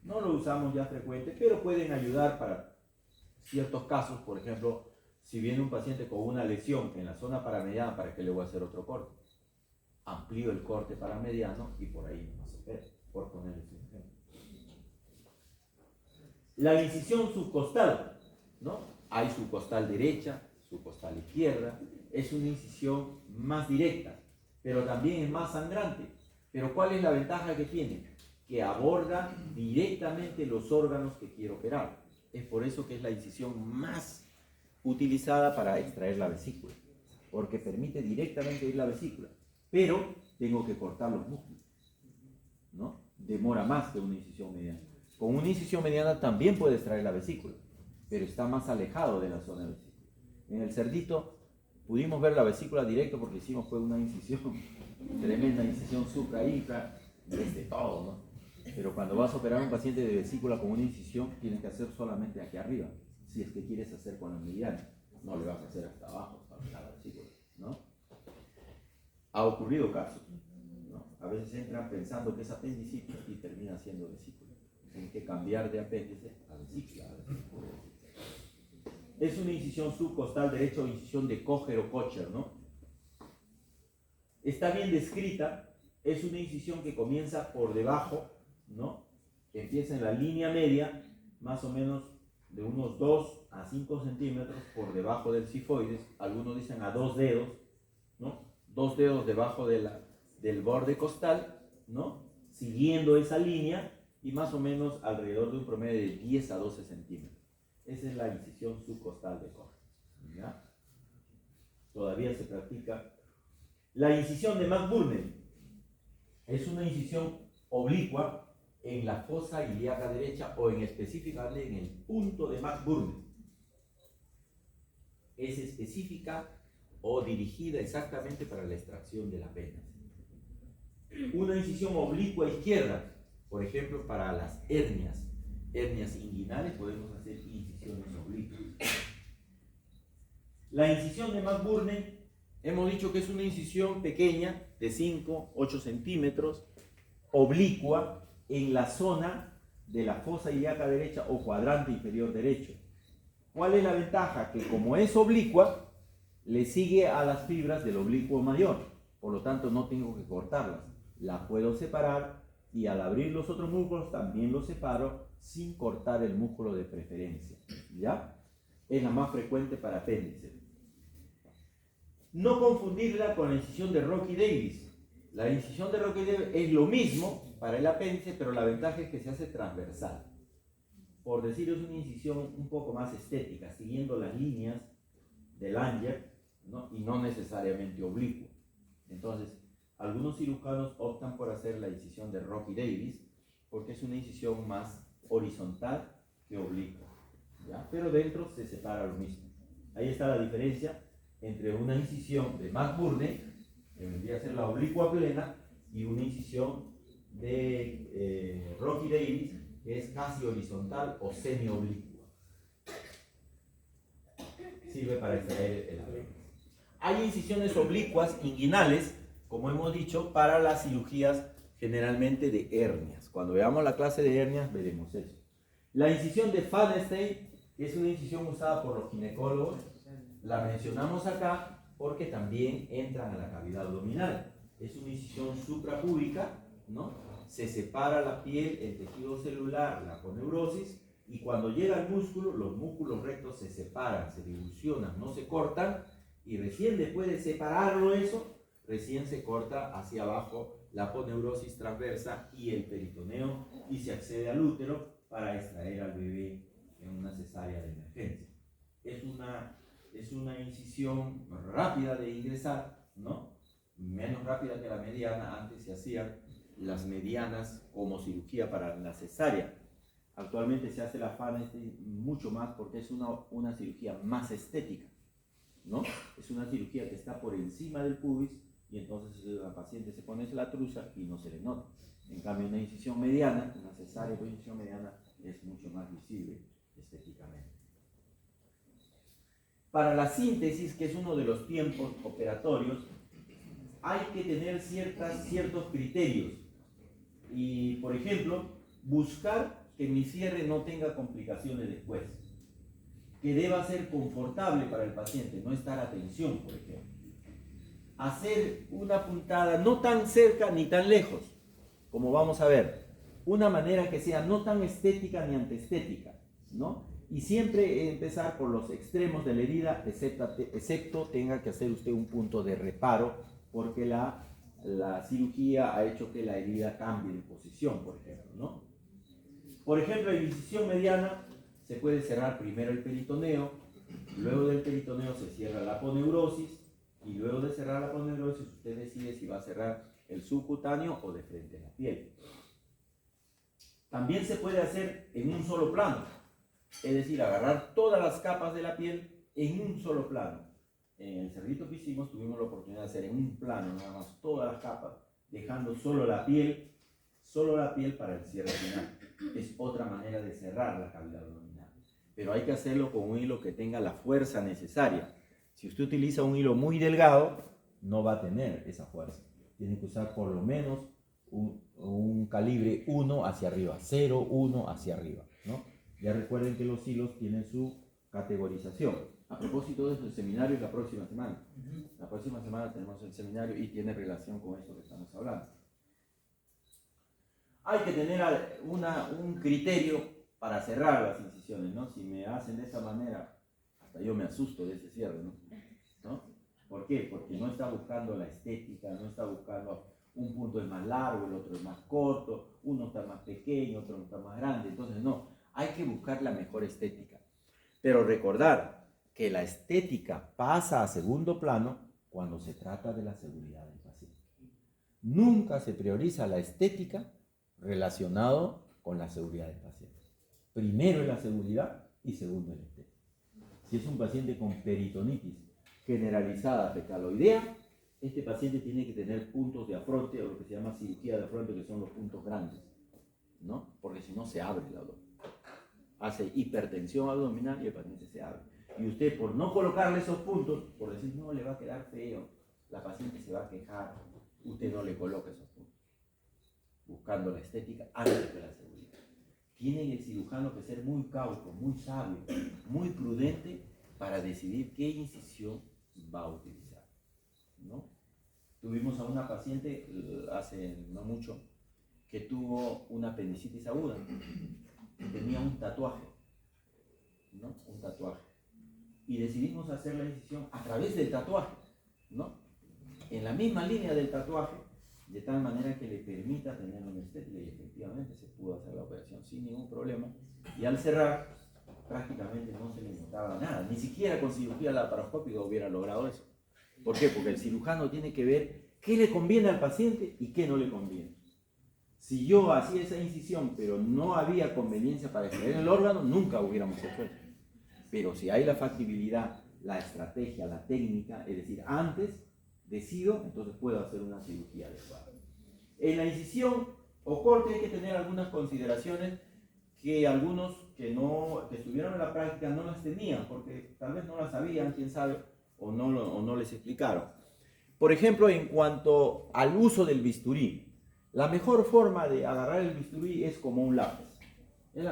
Speaker 1: No lo usamos ya frecuente, pero pueden ayudar para ciertos casos. Por ejemplo, si viene un paciente con una lesión en la zona paramediana, ¿para qué le voy a hacer otro corte? Amplío el corte paramediano y por ahí no se opera, por ponerles un ejemplo. La incisión subcostal, ¿no? Hay subcostal derecha, subcostal izquierda. Es una incisión más directa, pero también es más sangrante. Pero ¿cuál es la ventaja que tiene? Que aborda directamente los órganos que quiero operar. Es por eso que es la incisión más utilizada para extraer la vesícula, porque permite directamente ir la vesícula, pero tengo que cortar los músculos, ¿no? Demora más que una incisión mediana. Con una incisión mediana también puede extraer la vesícula, pero está más alejado de la zona de vesícula. En el cerdito pudimos ver la vesícula directo porque hicimos fue una incisión, tremenda incisión supra-infra, desde todo, ¿no? Pero cuando vas a operar a un paciente de vesícula con una incisión, tienes que hacer solamente aquí arriba, si es que quieres hacer con la mediana. No le vas a hacer hasta abajo para la vesícula, ¿no? Ha ocurrido casos, ¿no? A veces entran pensando que es apendicitis y termina siendo vesícula. Tienen que cambiar de apéndice a vesícula. Es una incisión subcostal derecha o incisión de Kocher o Kocher, ¿no? Está bien descrita, es una incisión que comienza por debajo, ¿no? Que empieza en la línea media, más o menos de unos 2 a 5 centímetros por debajo del cifoides, algunos dicen a 2 dedos, ¿no? 2 dedos debajo del borde costal, ¿no? Siguiendo esa línea y más o menos alrededor de un promedio de 10 a 12 centímetros. Esa es la incisión subcostal de Kocher, ¿ya? Todavía se practica. La incisión de McBurney es una incisión oblicua en la fosa ilíaca derecha o específicamente en el punto de McBurney. Es específica o dirigida exactamente para la extracción del apéndice. Una incisión oblicua izquierda, por ejemplo, para las hernias inguinales podemos hacer incisiones oblicuas. La incisión de McBurney, hemos dicho que es una incisión pequeña de 5, 8 centímetros, oblicua en la zona de la fosa ilíaca derecha o cuadrante inferior derecho. ¿Cuál es la ventaja? Que como es oblicua, le sigue a las fibras del oblicuo mayor, por lo tanto no tengo que cortarlas, la puedo separar y al abrir los otros músculos también los separo sin cortar el músculo de preferencia, ¿ya? Es la más frecuente para apéndice. No confundirla con la incisión de Rocky Davis. La incisión de Rocky Davis es lo mismo para el apéndice, pero la ventaja es que se hace transversal. Por decir, es una incisión un poco más estética, siguiendo las líneas del Langer, ¿no? Y no necesariamente oblicua. Entonces, algunos cirujanos optan por hacer la incisión de Rocky Davis porque es una incisión más horizontal que oblicua, ¿ya? Pero dentro se separa lo mismo. Ahí está la diferencia entre una incisión de McBurney, que vendría a ser la oblicua plena, y una incisión de Rocky Davis, que es casi horizontal o semi-oblicua. Sirve para extraer el apéndice. Hay incisiones oblicuas inguinales, como hemos dicho, para las cirugías generalmente de hernias. Cuando veamos la clase de hernias veremos eso. La incisión de Fadenstein es una incisión usada por los ginecólogos. La mencionamos acá porque también entran a la cavidad abdominal. Es una incisión suprapúbica, ¿no? Se separa la piel, el tejido celular, la aponeurosis, y cuando llega al músculo, los músculos rectos se separan, se dilucionan, no se cortan, y recién después de separarlo eso, recién se corta hacia abajo la aponeurosis transversa y el peritoneo, y se accede al útero para extraer al bebé en una cesárea de emergencia. Es una incisión rápida de ingresar, ¿no? Menos rápida que la mediana. Antes se hacían las medianas como cirugía para la cesárea. Actualmente se hace la Fadenstein mucho más porque es una cirugía más estética, ¿no? Es una cirugía que está por encima del pubis y entonces la paciente se pone la truza y no se le nota. En cambio, una incisión mediana, una cesárea con incisión mediana es mucho más visible estéticamente. Para la síntesis, que es uno de los tiempos operatorios, hay que tener ciertos criterios. Y, por ejemplo, buscar que mi cierre no tenga complicaciones después. Que deba ser confortable para el paciente, no estar a tensión, por ejemplo. Hacer una puntada no tan cerca ni tan lejos, como vamos a ver. Una manera que sea no tan estética ni antiestética, ¿no? Y siempre empezar por los extremos de la herida, excepto tenga que hacer usted un punto de reparo, porque la cirugía ha hecho que la herida cambie de posición, por ejemplo, ¿no? Por ejemplo, en incisión mediana se puede cerrar primero el peritoneo, luego del peritoneo se cierra la aponeurosis, y luego de cerrar la aponeurosis usted decide si va a cerrar el subcutáneo o de frente a la piel. También se puede hacer en un solo plano, es decir, agarrar todas las capas de la piel en un solo plano. En el cerrito que hicimos tuvimos la oportunidad de hacer en un plano nada más todas las capas, dejando solo la piel para el cierre final. Es otra manera de cerrar la cavidad abdominal, pero hay que hacerlo con un hilo que tenga la fuerza necesaria. Si usted utiliza un hilo muy delgado, no va a tener esa fuerza. Tiene que usar por lo menos un calibre 1 hacia arriba, 0, 1 hacia arriba, ¿no? Ya recuerden que los hilos tienen su categorización. A propósito de eso, el seminario es la próxima semana. La próxima semana tenemos el seminario y tiene relación con esto que estamos hablando. Hay que tener un criterio para cerrar las incisiones, ¿no? Si me hacen de esa manera, hasta yo me asusto de ese cierre, ¿no? ¿Por qué? Porque no está buscando la estética, no está buscando un punto es más largo, el otro es más corto, uno está más pequeño, otro está más grande. Entonces, no, hay que buscar la mejor estética. Pero recordar que la estética pasa a segundo plano cuando se trata de la seguridad del paciente. Nunca se prioriza la estética relacionado con la seguridad del paciente. Primero es la seguridad y segundo es la estética. Si es un paciente con peritonitis generalizada fecaloidea, este paciente tiene que tener puntos de afronte, o lo que se llama cirugía de afronte, que son los puntos grandes, ¿no? Porque si no se abre el abdomen. Hace hipertensión abdominal y el paciente se abre. Y usted, por no colocarle esos puntos, por decir, no, le va a quedar feo, la paciente se va a quejar, usted no le coloca esos puntos, buscando la estética antes de la seguridad. Tiene el cirujano que ser muy cauto, muy sabio, muy prudente para decidir qué incisión va a utilizar, ¿no? Tuvimos a una paciente hace no mucho que tuvo una apendicitis aguda, tenía un tatuaje, ¿no? Un tatuaje. Y decidimos hacer la incisión a través del tatuaje, ¿no? En la misma línea del tatuaje, de tal manera que le permita tener una estética, y efectivamente se pudo hacer la operación sin ningún problema. Y al cerrar, prácticamente no se le notaba nada, ni siquiera con cirugía laparoscópica hubiera logrado eso. ¿Por qué? Porque el cirujano tiene que ver qué le conviene al paciente y qué no le conviene. Si yo hacía esa incisión, pero no había conveniencia para extraer el órgano, nunca hubiéramos hecho eso. Pero si hay la factibilidad, la estrategia, la técnica, es decir, antes decido, entonces puedo hacer una cirugía adecuada. En la incisión o corte hay que tener algunas consideraciones que algunos que estuvieron en la práctica no las tenían, porque tal vez no las sabían, quién sabe, o no les explicaron. Por ejemplo, en cuanto al uso del bisturí, la mejor forma de agarrar el bisturí es como un lápiz.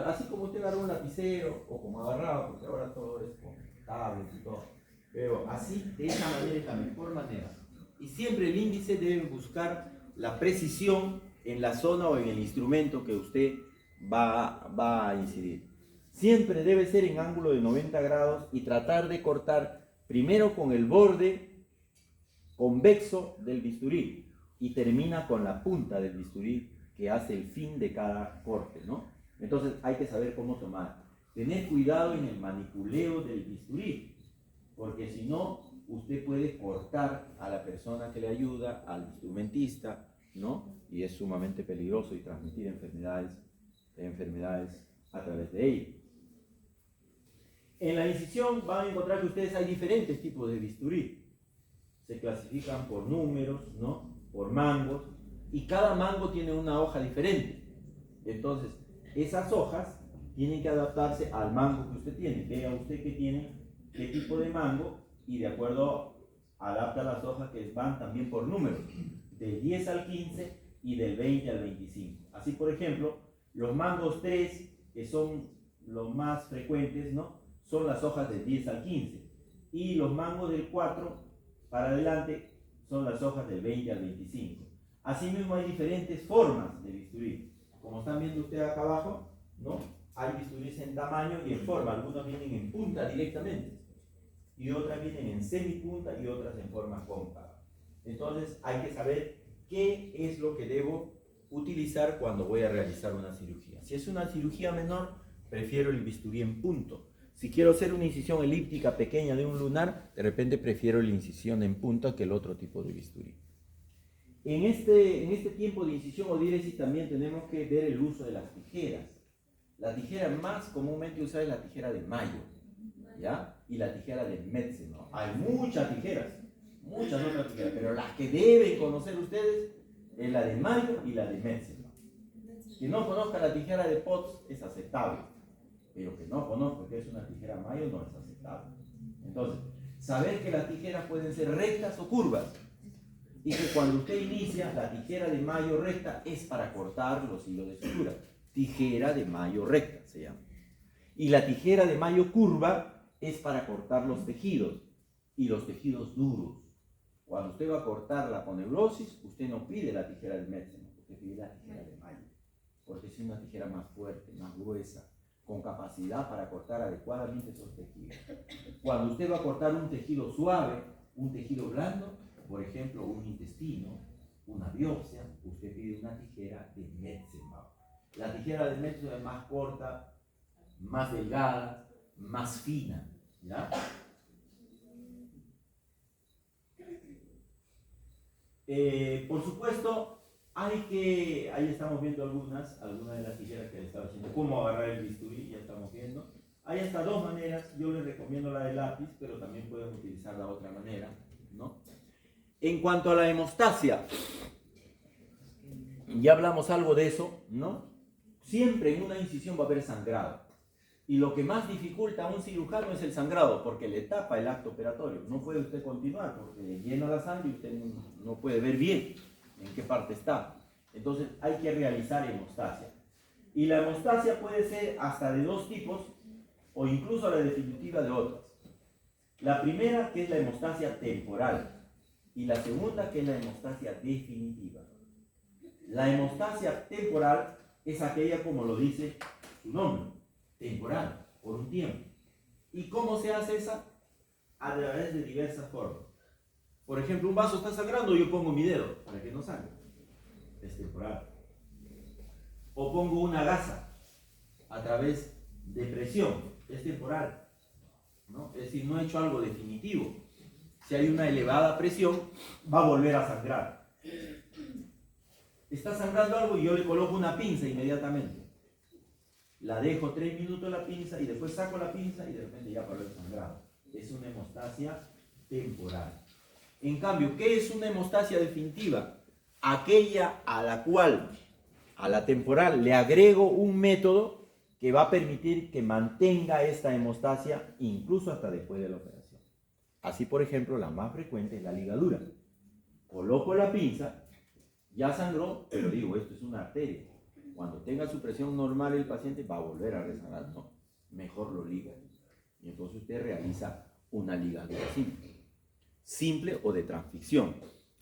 Speaker 1: Así como usted agarra un lapicero, o como agarraba, porque ahora todo es con tablets y todo. Pero así, de esa manera es la mejor manera. Y siempre el índice debe buscar la precisión en la zona o en el instrumento que usted va a incidir. Siempre debe ser en ángulo de 90 grados y tratar de cortar primero con el borde convexo del bisturí y termina con la punta del bisturí que hace el fin de cada corte, ¿no? Entonces hay que saber cómo tomar. Tener cuidado en el manipuleo del bisturí, porque si no, usted puede cortar a la persona que le ayuda, al instrumentista, ¿no? Y es sumamente peligroso y transmitir enfermedades a través de ella. En la incisión van a encontrar que ustedes hay diferentes tipos de bisturí. Se clasifican por números, ¿no? Por mangos, y cada mango tiene una hoja diferente. Entonces, esas hojas tienen que adaptarse al mango que usted tiene. Vea usted que tiene qué tipo de mango y de acuerdo adapta las hojas que van también por números, del 10 al 15 y del 20 al 25. Así, por ejemplo, los mangos 3, que son los más frecuentes, ¿no? Son las hojas del 10 al 15. Y los mangos del 4 para adelante son las hojas del 20 al 25. Asimismo hay diferentes formas de bisturí. Como están viendo ustedes acá abajo, ¿no? Hay bisturís en tamaño y en forma. Algunos vienen en punta directamente y otras vienen en semipunta y otras en forma cóncava. Entonces hay que saber qué es lo que debo utilizar cuando voy a realizar una cirugía. Si es una cirugía menor, prefiero el bisturí en punto. Si quiero hacer una incisión elíptica pequeña de un lunar, de repente prefiero la incisión en punta que el otro tipo de bisturí. En este tiempo de incisión o diéresis también tenemos que ver el uso de las tijeras. La tijera más comúnmente usada es la tijera de Mayo, ¿ya? Y la tijera de Metze, ¿no? Hay muchas tijeras, muchas otras tijeras, pero las que deben conocer ustedes es la de Mayo y la de Metze, ¿no? Quien no conozca la tijera de Potts es aceptable, pero que no conozca que es una tijera Mayo no es aceptable. Entonces, saber que las tijeras pueden ser rectas o curvas, y que cuando usted inicia, la tijera de Mayo recta es para cortar los hilos de sutura. Tijera de Mayo recta se llama. Y la tijera de Mayo curva es para cortar los tejidos, y los tejidos duros. Cuando usted va a cortar la poneurosis, usted no pide la tijera de Metze, usted pide la tijera de Mayo, porque es una tijera más fuerte, más gruesa, con capacidad para cortar adecuadamente esos tejidos. Cuando usted va a cortar un tejido suave, un tejido blando, por ejemplo, un intestino, una biopsia, usted pide una tijera de Metzenbauer. La tijera de Metzenbauer es más corta, más delgada, más fina, ¿ya? Por supuesto, ahí estamos viendo algunas de las tijeras que le estaba haciendo, cómo agarrar el bisturí, ya estamos viendo. Hay hasta dos maneras, yo les recomiendo la de lápiz, pero también pueden utilizar la otra manera, ¿no? En cuanto a la hemostasia, ya hablamos algo de eso, ¿no? Siempre en una incisión va a haber sangrado. Y lo que más dificulta a un cirujano es el sangrado, porque le tapa el acto operatorio. No puede usted continuar, porque le llena la sangre y usted no puede ver bien en qué parte está. Entonces hay que realizar hemostasia. Y la hemostasia puede ser hasta de dos tipos, o incluso la definitiva de otras. La primera, que es la hemostasia temporal, y la segunda, que es la hemostasia definitiva. La hemostasia temporal es aquella, como lo dice su nombre, temporal, por un tiempo. ¿Y cómo se hace esa? A través de diversas formas. Por ejemplo, un vaso está sangrando, yo pongo mi dedo para que no sangre. Es temporal. O pongo una gasa a través de presión. Es temporal, ¿no? Es decir, no he hecho algo definitivo. Si hay una elevada presión, va a volver a sangrar. Está sangrando algo y yo le coloco una pinza inmediatamente. La dejo 3 minutos la pinza y después saco la pinza y de repente ya paró el sangrado. Es una hemostasia temporal. En cambio, ¿qué es una hemostasia definitiva? Aquella a la cual, a la temporal, le agrego un método que va a permitir que mantenga esta hemostasia incluso hasta después de la operación. Así, por ejemplo, la más frecuente es la ligadura. Coloco la pinza, ya sangró, pero digo, esto es una arteria. Cuando tenga su presión normal el paciente va a volver a resangrar. No, mejor lo liga. Y entonces usted realiza una ligadura simple. Simple o de transficción.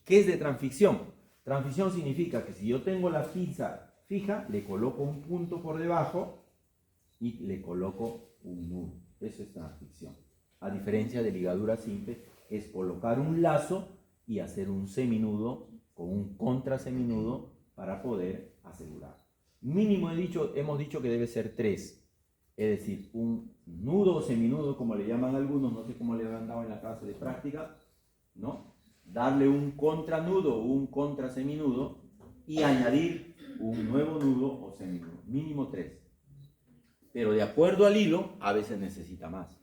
Speaker 1: ¿Qué es de transficción? Transficción significa que si yo tengo la pinza fija, le coloco un punto por debajo y le coloco un nudo. Eso es transficción. A diferencia de ligadura simple, es colocar un lazo y hacer un seminudo con un contraseminudo para poder asegurar. Mínimo hemos dicho que debe ser 3. Es decir, un nudo o seminudo, como le llaman algunos, no sé cómo le han dado en la clase de práctica, ¿no? Darle un contranudo o un contraseminudo y añadir un nuevo nudo o seminudo. Mínimo 3. Pero de acuerdo al hilo, a veces necesita más.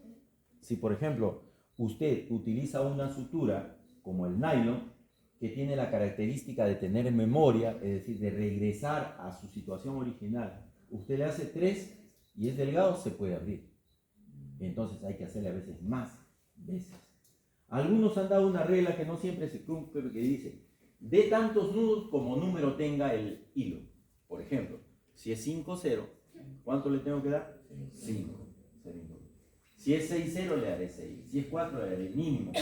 Speaker 1: Si, por ejemplo, usted utiliza una sutura como el nylon, que tiene la característica de tener memoria, es decir, de regresar a su situación original, usted le hace 3 y es delgado, se puede abrir. Entonces hay que hacerle a veces más veces. Algunos han dado una regla que no siempre se cumple, que dice, de tantos nudos como número tenga el hilo. Por ejemplo, si es 5-0, ¿cuánto le tengo que dar? 5. Si es 6-0, le daré 6. Si es 4, le daré mínimo.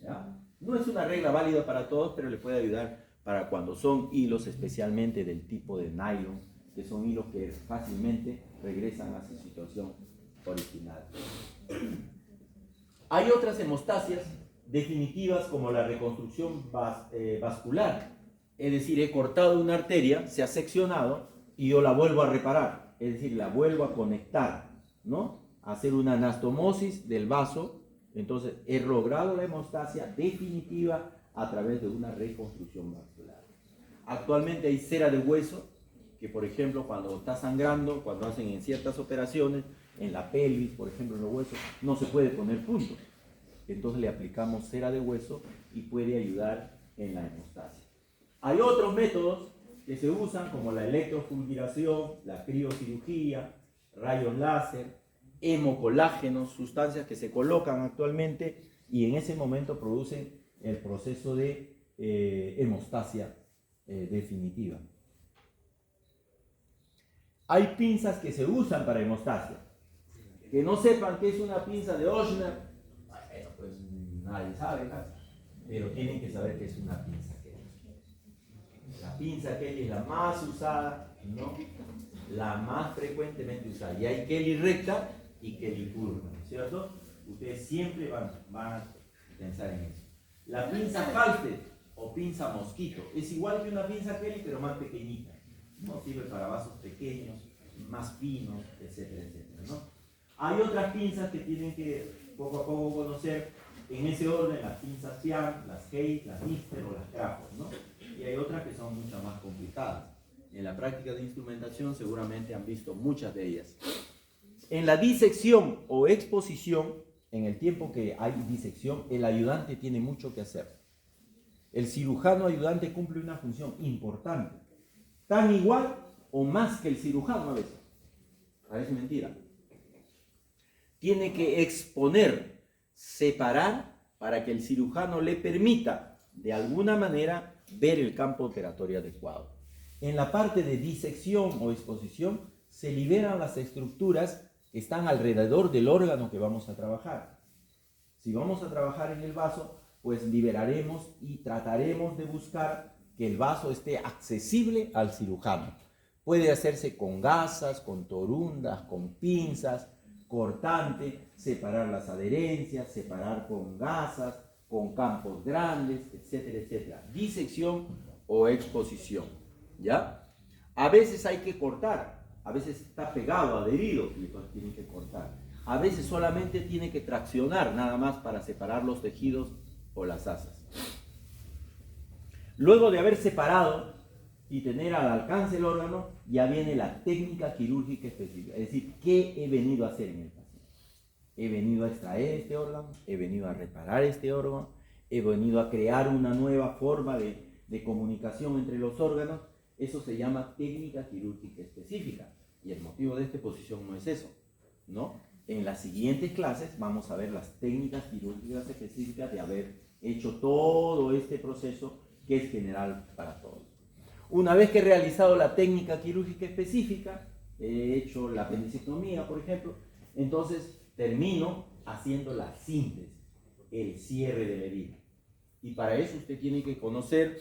Speaker 1: ¿Ya? No es una regla válida para todos, pero le puede ayudar para cuando son hilos, especialmente del tipo de nylon, que son hilos que fácilmente regresan a su situación original. Hay otras hemostasias definitivas como la reconstrucción vascular. Es decir, he cortado una arteria, se ha seccionado y yo la vuelvo a reparar. Es decir, la vuelvo a conectar, ¿no? Hacer una anastomosis del vaso. Entonces, he logrado la hemostasia definitiva a través de una reconstrucción vascular. Actualmente hay cera de hueso, que por ejemplo, cuando está sangrando, cuando hacen en ciertas operaciones, en la pelvis, por ejemplo, en los huesos, no se puede poner puntos. Entonces le aplicamos cera de hueso y puede ayudar en la hemostasia. Hay otros métodos que se usan como la electrofulmiración, la criocirugía, rayos láser, hemocolágenos, sustancias que se colocan actualmente y en ese momento producen el proceso de hemostasia definitiva. Hay pinzas que se usan para hemostasia. Que no sepan qué es una pinza de Ochsner, bueno, pues nadie sabe, ¿no? Pero tienen que saber qué es una pinza Kelly. La pinza Kelly es la más usada, ¿no? La más frecuentemente usada. Y hay Kelly recta y Kelly curva, ¿cierto? Ustedes siempre van a pensar en eso. La pinza Halsted o pinza mosquito es igual que una pinza Kelly, pero más pequeñita, ¿no? Sirve para vasos pequeños, más finos, etcétera, etcétera, ¿no? Hay otras pinzas que tienen que poco a poco conocer en ese orden, las pinzas Fiam, las Hayes, las Mister o las Crawford, ¿no? Y hay otras que son mucho más complicadas. En la práctica de instrumentación seguramente han visto muchas de ellas. En la disección o exposición, en el tiempo que hay disección, el ayudante tiene mucho que hacer. El cirujano ayudante cumple una función importante, tan igual o más que el cirujano a veces. Parece mentira. Tiene que exponer, separar, para que el cirujano le permita, de alguna manera, ver el campo operatorio adecuado. En la parte de disección o exposición, se liberan las estructuras que están alrededor del órgano que vamos a trabajar. Si vamos a trabajar en el vaso, pues liberaremos y trataremos de buscar que el vaso esté accesible al cirujano. Puede hacerse con gasas, con torundas, con pinzas, cortante, separar las adherencias, separar con gasas, con campos grandes, etcétera, etcétera. Disección o exposición, ¿ya? A veces hay que cortar, a veces está pegado, adherido, y entonces tiene que cortar. A veces solamente tiene que traccionar, nada más para separar los tejidos o las asas. Luego de haber separado y tener al alcance el órgano, ya viene la técnica quirúrgica específica. Es decir, ¿qué he venido a hacer en el paciente? He venido a extraer este órgano, he venido a reparar este órgano, he venido a crear una nueva forma de comunicación entre los órganos. Eso se llama técnica quirúrgica específica. Y el motivo de esta exposición no es eso, ¿no? En las siguientes clases vamos a ver las técnicas quirúrgicas específicas de haber hecho todo este proceso que es general para todos. Una vez que he realizado la técnica quirúrgica específica, he hecho la apendicectomía, por ejemplo, entonces termino haciendo la síntesis, el cierre de la herida. Y para eso usted tiene que conocer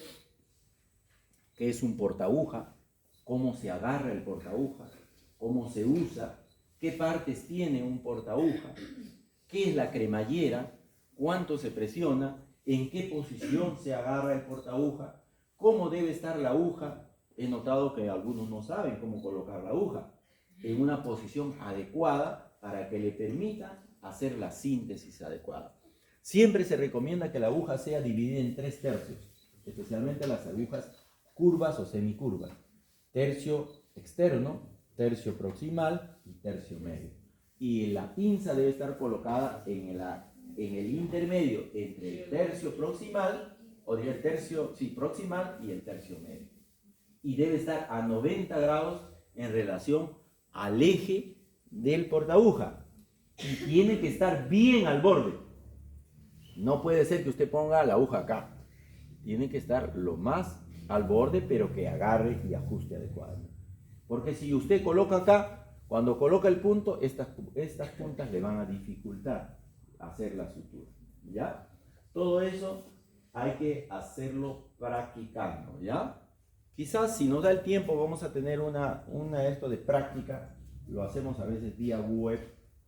Speaker 1: qué es un portaaguja, cómo se agarra el portaaguja, cómo se usa, qué partes tiene un portaaguja, qué es la cremallera, cuánto se presiona, en qué posición se agarra el portaaguja, cómo debe estar la aguja. He notado que algunos no saben cómo colocar la aguja en una posición adecuada para que le permita hacer la síntesis adecuada. Siempre se recomienda que la aguja sea dividida en 3/3, especialmente las agujas curvas o semicurvas. Tercio externo, tercio proximal y tercio medio. Y la pinza debe estar colocada en el intermedio entre el tercio proximal, o diría el tercio proximal y el tercio medio. Y debe estar a 90 grados en relación al eje del portaaguja. Y tiene que estar bien al borde. No puede ser que usted ponga la aguja acá. Tiene que estar lo más al borde, pero que agarre y ajuste adecuadamente. Porque si usted coloca acá, cuando coloca el punto, estas puntas le van a dificultar hacer la sutura. ¿Ya? Todo eso hay que hacerlo practicando. ¿Ya? Quizás si nos da el tiempo vamos a tener una esto de práctica. Lo hacemos a veces vía web,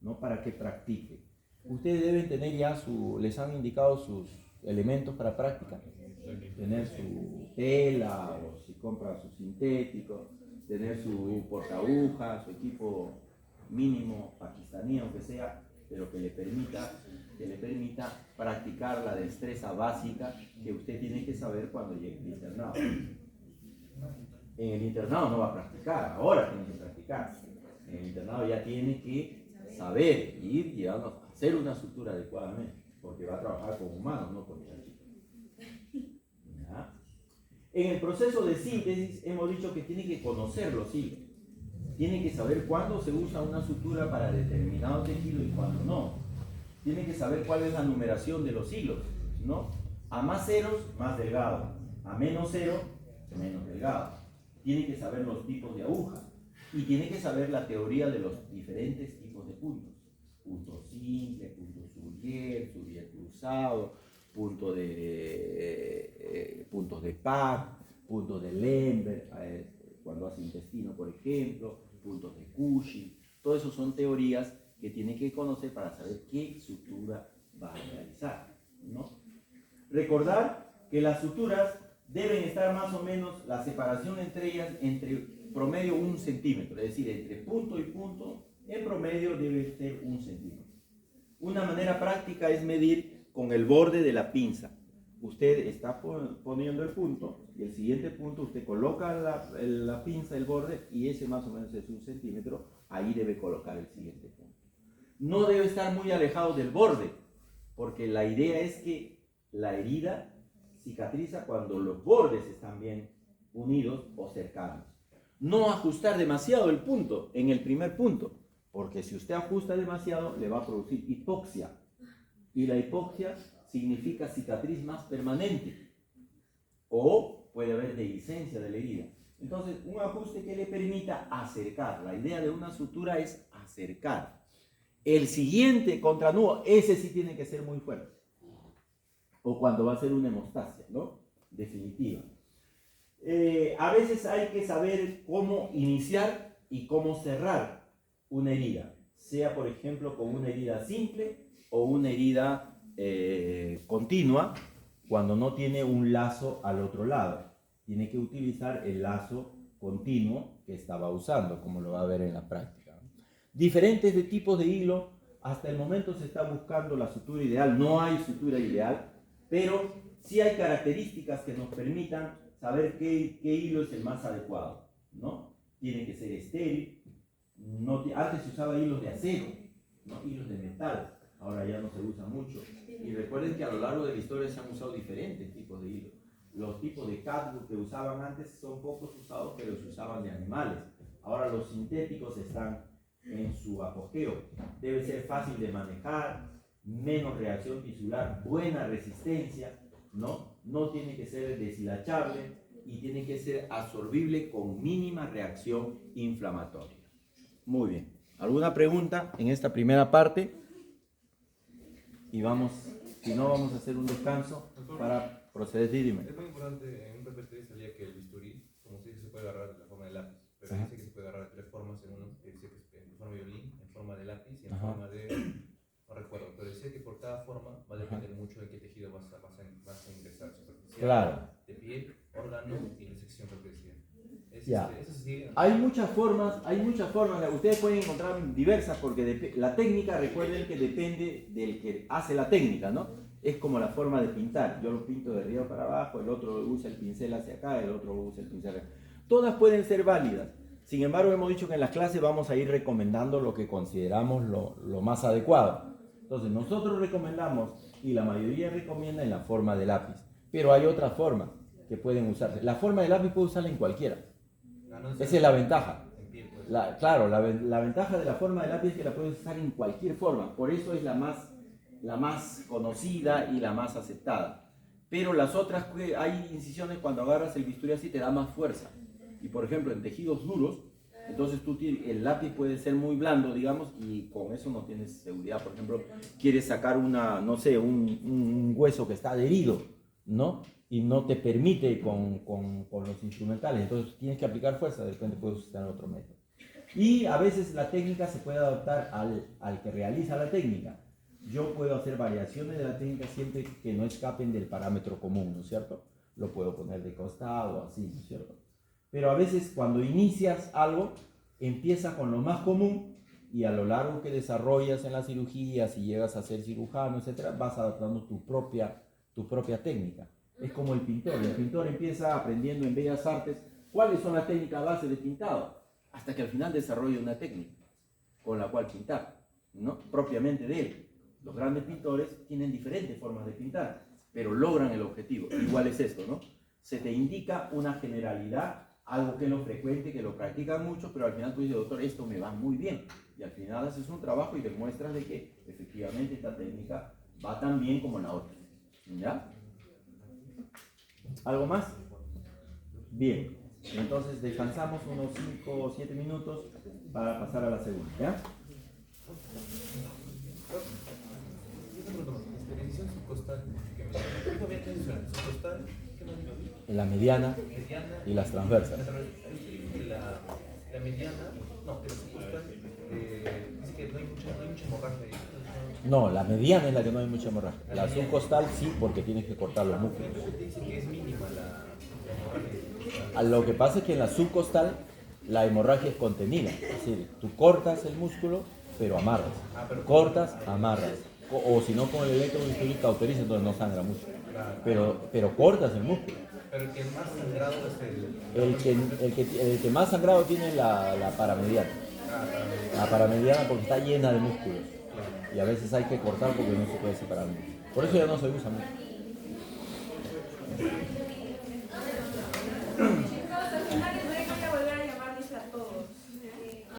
Speaker 1: ¿no? Para que practique. Ustedes deben tener ya les han indicado sus elementos para práctica. Tener su tela, o si compra su sintético, tener su portaaguja, su equipo mínimo pakistaní, aunque sea, pero que le permita practicar la destreza básica que usted tiene que saber cuando llegue al internado. En el internado no va a practicar, ahora tiene que practicar. En el internado ya tiene que saber ir llegando a hacer una sutura adecuadamente, porque va a trabajar con humanos, no con chanchitos. ¿Ya? En el proceso de síntesis hemos dicho que tiene que conocer los hilos. Tiene que saber cuándo se usa una sutura para determinado tejido y cuándo no. Tiene que saber cuál es la numeración de los hilos, ¿no? A más ceros, más delgado. A menos cero, menos delgado. Tiene que saber los tipos de aguja. Y tiene que saber la teoría de los diferentes tipos de puntos. Punto simple, punto Surrier cruzado, puntos de Pack, puntos de Lemberg, cuando hace intestino, por ejemplo, puntos de Cushing. Todo eso son teorías que tiene que conocer para saber qué sutura va a realizar, ¿no? Recordar que las suturas deben estar más o menos, la separación entre ellas, entre promedio 1 centímetro, es decir, entre punto y punto, en promedio debe ser 1 centímetro. Una manera práctica es medir con el borde de la pinza. Usted está poniendo el punto y el siguiente punto usted coloca la pinza, el borde, y ese más o menos es 1 centímetro, ahí debe colocar el siguiente punto. No debe estar muy alejado del borde, porque la idea es que la herida cicatriza cuando los bordes están bien unidos o cercanos. No ajustar demasiado el punto en el primer punto, porque si usted ajusta demasiado le va a producir hipoxia, y la hipoxia significa cicatriz más permanente, o puede haber dehiscencia de la herida. Entonces, un ajuste que le permita acercar. La idea de una sutura es acercar. El siguiente contranudo, ese sí tiene que ser muy fuerte. O cuando va a ser una hemostasia, ¿no? Definitiva. A veces hay que saber cómo iniciar y cómo cerrar una herida. Sea, por ejemplo, con una herida simple o una herida continua, cuando no tiene un lazo al otro lado. Tiene que utilizar el lazo continuo que estaba usando, como lo va a ver en la práctica. Diferentes de tipos de hilo. Hasta el momento se está buscando la sutura ideal. No hay sutura ideal, pero sí hay características que nos permitan saber qué hilo es el más adecuado, ¿no? Tiene que ser estéril. Antes se usaba hilos de acero, ¿no? Hilos de metal. Ahora ya no se usa mucho. Y recuerden que a lo largo de la historia se han usado diferentes tipos de hilos. Los tipos de catgut que usaban antes son pocos usados, pero se usaban de animales. Ahora los sintéticos están en su apogeo. Debe ser fácil de manejar, menos reacción tisular, buena resistencia, ¿no? No tiene que ser deshilachable y tiene que ser absorbible con mínima reacción inflamatoria. Muy bien. ¿Alguna pregunta en esta primera parte? Y vamos, si no, vamos a hacer un descanso para proceder. Dime.
Speaker 3: Es muy importante, en un PPT salía que el bisturí, como se dice, se puede agarrar de la forma de lápiz, pero dice que se puede agarrar de tres formas, en uno dice que es en forma de violín, en forma de lápiz y en forma de, no recuerdo, pero decía que por cada forma va a depender mucho de qué tejido vas a ingresar, superficial,
Speaker 1: Claro.
Speaker 3: de piel, órgano y de sección, creo que decía.
Speaker 1: Ya.
Speaker 3: Eso sí,
Speaker 1: Hay muchas formas, ustedes pueden encontrar diversas porque la técnica, recuerden que depende del que hace la técnica, ¿no? Es como la forma de pintar, yo lo pinto de arriba para abajo, el otro usa el pincel hacia acá, el otro usa el pincel hacia acá. Todas pueden ser válidas, sin embargo hemos dicho que en las clases vamos a ir recomendando lo que consideramos lo más adecuado. Entonces nosotros recomendamos, y la mayoría recomienda en la forma de lápiz, pero hay otras formas que pueden usarse. La forma de lápiz puede usarla en cualquiera. Esa es la ventaja. Claro, la ventaja de la forma de lápiz es que la puedes usar en cualquier forma. Por eso es la más conocida y la más aceptada. Pero las otras, hay incisiones cuando agarras el bisturí así te da más fuerza. Y por ejemplo, en tejidos duros, entonces el lápiz puede ser muy blando, digamos, y con eso no tienes seguridad. Por ejemplo, quieres sacar un hueso que está adherido, ¿no? Y no te permite con los instrumentales, entonces tienes que aplicar fuerza, de repente puedes usar otro método. Y a veces la técnica se puede adaptar al que realiza la técnica. Yo puedo hacer variaciones de la técnica siempre que no escapen del parámetro común, ¿no es cierto? Lo puedo poner de costado, así, ¿no es cierto? Pero a veces cuando inicias algo, empieza con lo más común y a lo largo que desarrollas en la cirugía, si llegas a ser cirujano, etcétera, vas adaptando tu propia técnica. Es como el pintor empieza aprendiendo en Bellas Artes cuáles son las técnicas base de pintado, hasta que al final desarrolla una técnica con la cual pintar, ¿no? Propiamente de él. Los grandes pintores tienen diferentes formas de pintar, pero logran el objetivo. Igual es esto, ¿no? Se te indica una generalidad, algo que es lo frecuente, que lo practican mucho, pero al final tú dices, doctor, esto me va muy bien. Y al final haces un trabajo y demuestras de que efectivamente esta técnica va tan bien como la otra. ¿Ya? ¿Algo más? Bien, entonces descansamos unos 5 o 7 minutos para pasar a la segunda, ¿ya?
Speaker 3: Decisión subcostal, ¿qué había que mencionar? Subcostal, ¿qué más dijo?
Speaker 1: La mediana y las transversas.
Speaker 3: La mediana, no, pero subcostal, dice que no hay mucha hemorragia ahí.
Speaker 1: No, la mediana es la que no hay mucha hemorragia. La subcostal sí, porque tienes que cortar los músculos.
Speaker 3: Dice que es mínima la hemorragia.
Speaker 1: Lo que pasa es que en la subcostal la hemorragia es contenida. Es decir, tú cortas el músculo, pero amarras. Cortas, amarras. O si no, con el electrobisturí cauteriza, entonces no sangra mucho. Pero cortas el músculo.
Speaker 3: Pero el que más sangrado es
Speaker 1: el que más sangrado tiene la paramediana. La paramediana porque está llena de músculos. Y a veces hay que cortar porque no se puede separar mucho. Por eso ya no se usa mucho.